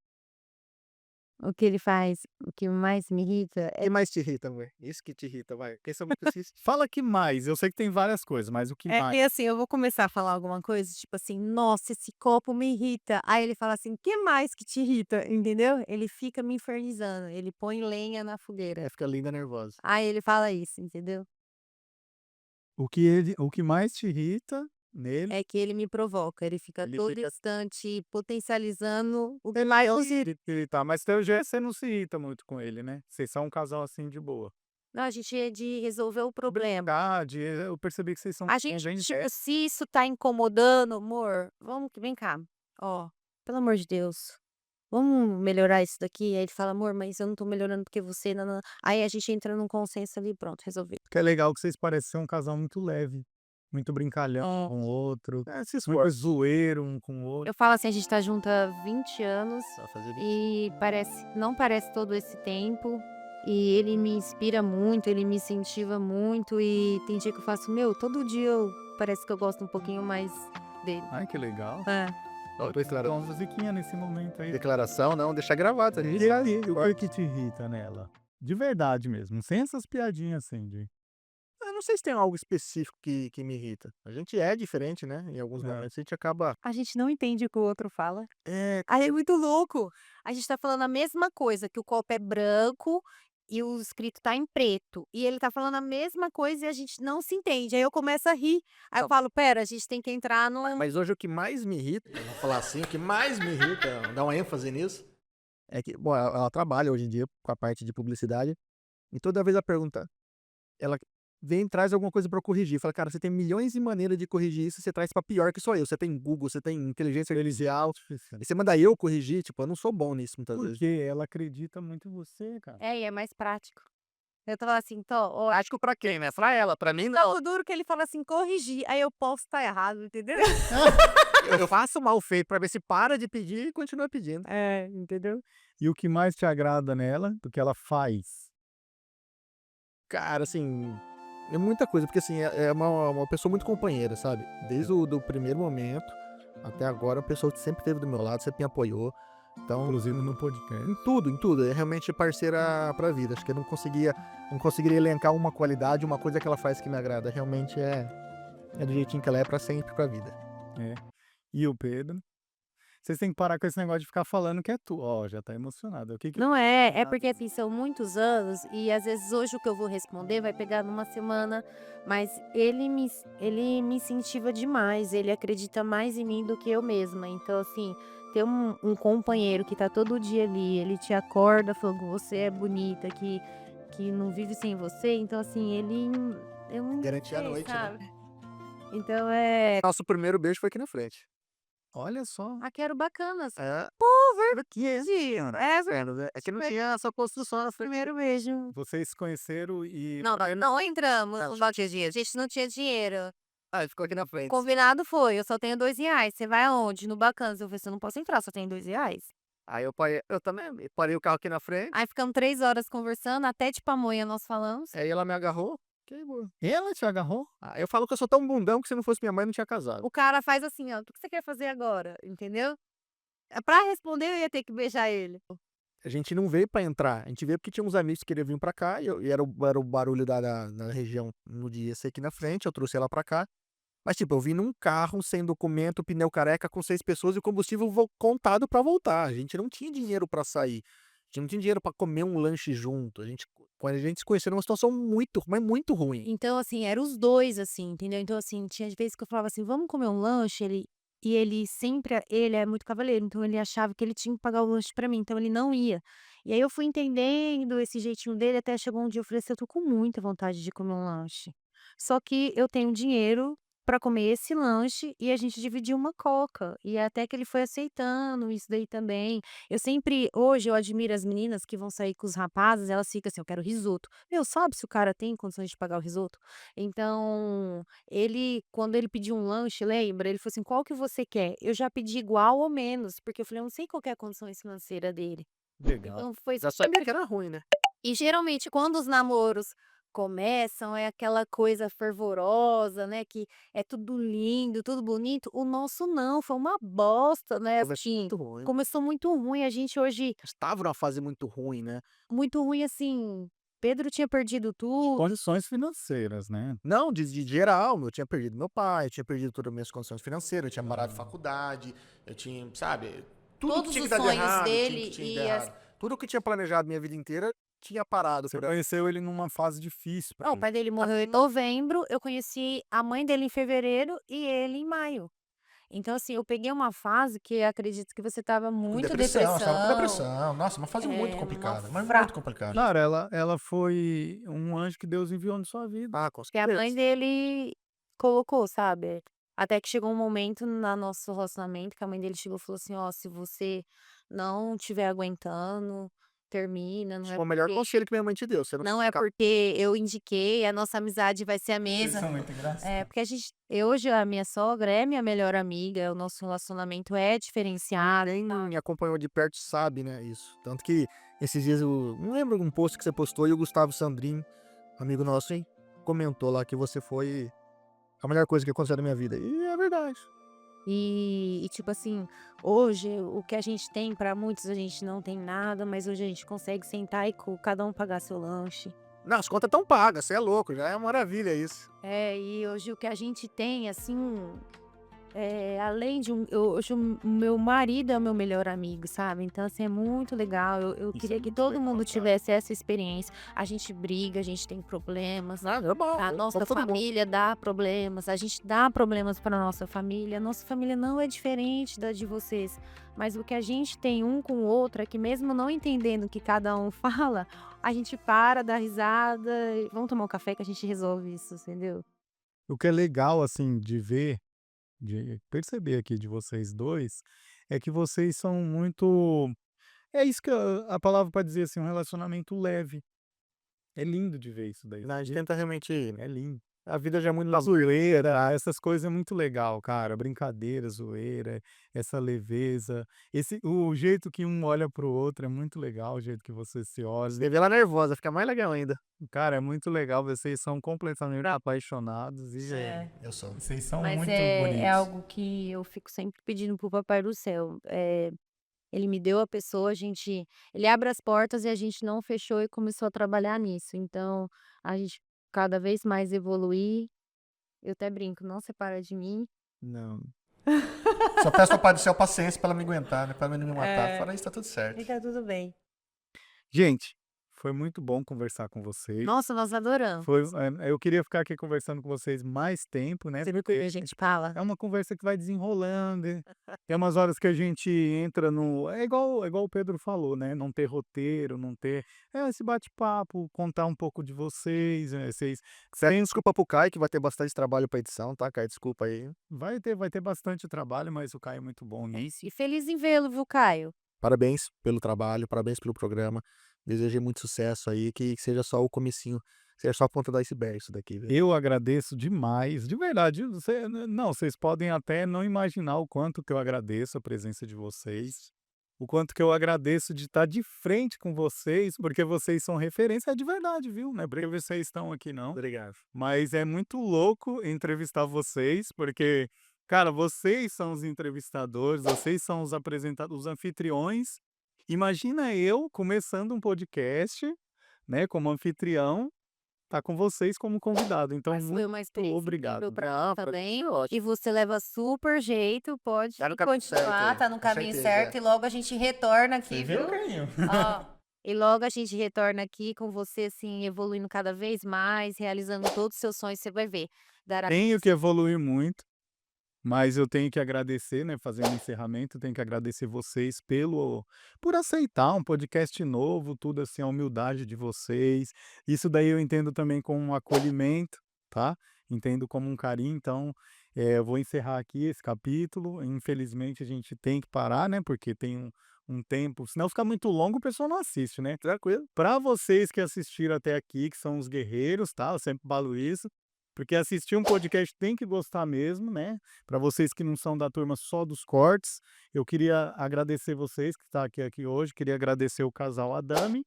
O que ele faz, o que mais me irrita O que mais te irrita, amor? Isso que te irrita, vai. Quem são muito assim? Fala que mais. Eu sei que tem várias coisas, mas o que mais? assim, eu vou começar a falar alguma coisa, tipo assim: "Nossa, esse copo me irrita". Aí ele fala assim: "Que mais que te irrita?", entendeu? Ele fica me infernizando, ele põe lenha na fogueira. Fica linda nervosa. Aí ele fala isso, entendeu? O que mais te irrita nele? É que ele me provoca, ele fica Ele todo fica- instante potencializando o que Ele mais se irrita, mas teu jeito você não se irrita muito com ele, né? Vocês são um casal assim de boa. Não, a gente é de resolver o problema. Verdade, eu percebi que vocês são A gente, tipo, se isso tá incomodando, amor, vem cá, ó, pelo amor de Deus, vamos melhorar isso daqui? Aí ele fala: "Amor, mas eu não tô melhorando porque você nã Aí a gente entra num consenso ali, pronto, resolvido. que é legal que vocês parecem ser um casal muito leve, muito brincalhão com o outro, Se muito esforça zoeiro um com o outro. Eu falo assim, a gente tá junto há 20 anos pra fazer isso. e não parece todo esse tempo, e ele me inspira muito, ele me incentiva muito e tem dia que eu faço: "Meu, todo dia parece que eu gosto um pouquinho mais dele". Ai, que legal. É. Depois, Dá claro, uma musiquinha nesse momento aí. declaração, não, deixar gravado. E aí, o que te irrita nela? De verdade mesmo, sem essas piadinhas assim de... Eu não sei se tem algo específico que me irrita. A gente é diferente, né? Em alguns É. momentos a gente acaba. A gente não entende o que o outro fala. É, Aí é muito louco. A gente tá falando a mesma coisa, que o copo é branco e o escrito tá em preto. E ele tá falando a mesma coisa e a gente não se entende. Aí eu começo a rir. Aí eu falo: "Pera, a gente tem que entrar no". mas hoje o que mais me irrita, vamos falar assim, o que mais me irrita, dar uma ênfase nisso, é que, bom, ela trabalha hoje em dia com a parte de publicidade, e toda vez ela pergunta, ela vem e traz alguma coisa pra eu corrigir. Fala, cara, você tem milhões de maneiras de corrigir isso, você traz pra pior que sou eu. Você tem Google, você tem inteligência artificial, e você manda eu corrigir, tipo, eu não sou bom nisso muitas vezes. Porque ela acredita muito em você, cara. É, e é mais prático. Eu tô falando assim: "Ó, Prático pra quem, né? Pra ela, pra mim não, o duro que ele fala assim: "Corrigir", aí eu posso estar errado, entendeu? Eu faço mal feito pra ver se para de pedir e continua pedindo. É, entendeu? E o que mais te agrada nela, do que ela faz? Cara, assim, é muita coisa, porque assim, é uma pessoa muito companheira, sabe? Desde o do primeiro momento até agora, uma pessoa que sempre esteve do meu lado, sempre me apoiou. Então, Inclusive no podcast. em tudo, é realmente parceira pra vida. Acho que eu não conseguiria elencar uma qualidade, uma coisa que ela faz que me agrada. Realmente é do jeitinho que ela é pra sempre, pra vida. E o Pedro? Vocês têm que parar com esse negócio de ficar falando que é tu. Ó, já tá emocionado. O que Não é porque assim, são muitos anos e às vezes hoje o que eu vou responder vai pegar numa semana, mas ele me incentiva demais, ele acredita mais em mim do que eu mesma. Então, assim, ter um companheiro que tá todo dia ali, ele te acorda falando que você é bonita, que não vive sem você, então assim, eu não Garantir a sei, noite, né? sabe? Então é. Nosso primeiro beijo foi aqui na frente. Olha só. Aqui era o Bacanas. Verdade. É que não tinha essa construção no Primeiro beijo. Vocês se conheceram e... Não entramos no Valdir Dias. A gente não tinha dinheiro. ficou aqui na frente. Combinado foi, eu só tenho R$2. Você vai aonde? No Bacanas. Eu falei, você não posso entrar, só tenho R$2. Aí eu também parei o carro aqui na frente. Aí ficamos 3 horas conversando, até de pamonha nós falamos. Aí ela me agarrou. Que boa. Ela te agarrou? Eu falo que eu sou tão bundão que se não fosse minha mãe, não tinha casado. O cara faz assim, ó, o que você quer fazer agora? Entendeu? Pra responder, eu ia ter que beijar ele. A gente não veio pra entrar. A gente veio porque tinha uns amigos que queriam vir pra cá. E era o barulho da região no dia esse aqui na frente. Eu trouxe ela pra cá. Mas, tipo, eu vim num carro sem documento, pneu careca, com 6 pessoas e o combustível contado pra voltar. A gente não tinha dinheiro pra sair. A gente não tinha dinheiro pra comer um lanche junto. Quando a gente se conheceu numa situação mas muito ruim. Então, assim, eram os dois, assim, entendeu? Então, assim, tinha vezes que eu falava assim, vamos comer um lanche, e ele sempre, ele é muito cavaleiro, então ele achava que ele tinha que pagar o lanche pra mim, então ele não ia. E aí eu fui entendendo esse jeitinho dele, até chegou um dia eu falei assim, eu tô com muita vontade de comer um lanche. Só que eu tenho dinheiro pra comer esse lanche e a gente dividiu uma coca. E até que ele foi aceitando isso daí também. Hoje eu admiro as meninas que vão sair com os rapazes, elas ficam assim, eu quero risoto. Meu, sabe se o cara tem condições de pagar o risoto? Então, quando ele pediu um lanche, lembra? Ele falou assim, qual que você quer? Eu já pedi igual ou menos, porque eu falei, eu não sei qual que é a condição financeira dele. Legal. Então foi Já sabia que era ruim, né? E geralmente quando os namoros começam, é aquela coisa fervorosa, né, que é tudo lindo, tudo bonito. O nosso não, foi uma bosta, né, Começou assim, muito ruim. começou muito ruim. A gente hoje Estava numa fase muito ruim, né? muito ruim, assim, Pedro tinha perdido tudo. Condições financeiras, né? Não, de geral, eu tinha perdido meu pai, eu tinha perdido todas as minhas condições financeiras, eu tinha parado de faculdade, eu tinha, sabe, tudo Todos que tinha os que dar de sonhos errado, dele tinha que e dar errado. Tudo que eu tinha planejado minha vida inteira tinha parado. Você conheceu ele numa fase difícil. Não, o pai dele morreu em novembro, eu conheci a mãe dele em fevereiro e ele em maio. Então, assim, eu peguei uma fase que eu acredito que você estava muito Depressão, estava com depressão. depressão. Nossa, uma fase muito uma complicada, mas fra- muito complicada. Claro, ela foi um anjo que Deus enviou na sua vida. Ah, com Que a mãe certeza. dele colocou, sabe? Até que chegou um momento no nosso relacionamento que a mãe dele chegou e falou assim: ó, se você não estiver aguentando, termina, não Esse é foi o melhor porque, conselho que minha mãe te deu. Você não não é porque eu indiquei, a nossa amizade vai ser a Vocês mesma. são muito engraçados. É, porque hoje a minha sogra é minha melhor amiga, o nosso relacionamento é diferenciado. Quem me acompanhou de perto sabe, né, isso. Tanto que esses dias eu não lembro um post que você postou e o Gustavo Sandrin, amigo nosso, hein, comentou lá que você foi a melhor coisa que aconteceu na minha vida. E é verdade. Tipo assim, hoje o que a gente tem, pra muitos a gente não tem nada, mas hoje a gente consegue sentar e cada um pagar seu lanche. Não, as contas estão pagas, você é louco, já é uma maravilha isso. E hoje o que a gente tem, assim, além de hoje o meu marido é o meu melhor amigo, sabe? Então, assim, é muito legal. Eu Isso queria é que muito todo legal, mundo cara. tivesse essa experiência. A gente briga, a gente tem problemas. Ah, normal. A nossa como todo mundo. família dá problemas, a gente dá problemas para nossa família. Nossa família não é diferente da de vocês, mas o que a gente tem um com o outro é que mesmo não entendendo o que cada um fala, a gente para, dá risada, e vamos tomar um café que a gente resolve isso, entendeu? O que é legal, assim, de ver, de perceber aqui de vocês dois, é que vocês são muito. É isso que a palavra para dizer assim, um relacionamento leve. É lindo de ver isso daí. A gente tenta realmente. É lindo. A vida já é muito A zoeira, essas coisas é muito legal, cara. Brincadeira, zoeira, essa leveza. O jeito que um olha pro outro é muito legal, o jeito que vocês se olham. Você vê ela nervosa, fica mais legal ainda. Cara, é muito legal. Vocês são completamente apaixonados e Eu sou. vocês são Mas muito é bonitos. algo que eu fico sempre pedindo pro Papai do Céu. Ele me deu a pessoa, ele abre as portas e a gente não fechou e começou a trabalhar nisso. Então, a gente cada vez mais evoluir. Eu até brinco, não separa de mim. Não. Só peço ao Pai do Céu paciência pra ela me aguentar, né? Pra ela não me matar. É. Fora isso, tá tudo certo. Fica tudo bem. Gente, Foi muito bom conversar com vocês. Nossa, nós adoramos. Eu queria ficar aqui conversando com vocês mais tempo, né? Você viu como a gente fala? É uma conversa que vai desenrolando. Tem umas horas que a gente entra no. É igual o Pedro falou, né? Não ter roteiro, não ter. É esse bate-papo, contar um pouco de vocês. Sem desculpa pro Caio, que vai ter bastante trabalho pra edição, tá, Caio? Desculpa aí. Vai ter bastante trabalho, mas o Caio é muito bom nisso. E feliz em vê-lo, viu, Caio? Parabéns pelo trabalho, parabéns pelo programa. Desejei muito sucesso aí, que seja só o comecinho, seja só a ponta do iceberg isso daqui, viu? Eu agradeço demais, de verdade. Vocês podem até não imaginar o quanto que eu agradeço a presença de vocês, o quanto que eu agradeço de estar de frente com vocês, porque vocês são referência, é de verdade, viu? Não é porque vocês estão aqui, não. Obrigado. Mas é muito louco entrevistar vocês, porque, cara, vocês são os entrevistadores, vocês são os apresentadores, os anfitriões. Imagina eu começando um podcast, né, como anfitrião, tá com vocês como convidado. Então, Mas foi uma muito experiência obrigado. incrível pra mim também. ótimo. E você leva super jeito, pode Tá no caminho continuar, certo, tá no com caminho certeza, certo. E logo a gente retorna aqui, viu? Carinho? Ó, e logo a gente retorna aqui com você, assim, evoluindo cada vez mais, realizando todos os seus sonhos, você vai ver. Dará Tenho que evoluir muito, mas eu tenho que agradecer, né, fazendo o encerramento, tenho que agradecer vocês por aceitar um podcast novo, tudo assim, a humildade de vocês. Isso daí eu entendo também como um acolhimento, tá? Entendo como um carinho, então, eu vou encerrar aqui esse capítulo. Infelizmente a gente tem que parar, né, porque tem um tempo, senão fica muito longo, o pessoal não assiste, né? Tranquilo. Para vocês que assistiram até aqui, que são os guerreiros, tá? Eu sempre falo isso. Porque assistir um podcast tem que gostar mesmo, né? Para vocês que não são da turma só dos cortes, eu queria agradecer vocês que estão aqui hoje, queria agradecer o casal Adami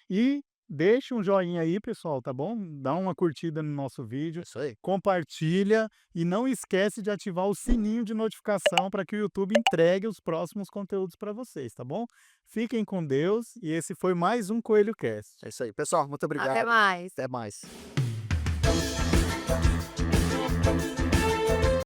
e deixa um joinha aí, pessoal, tá bom? Dá uma curtida no nosso vídeo, Isso aí. compartilha e não esquece de ativar o sininho de notificação para que o YouTube entregue os próximos conteúdos para vocês, tá bom? Fiquem com Deus e esse foi mais um Coelho Cast. É isso aí. Pessoal, muito obrigado. Até mais. Até mais.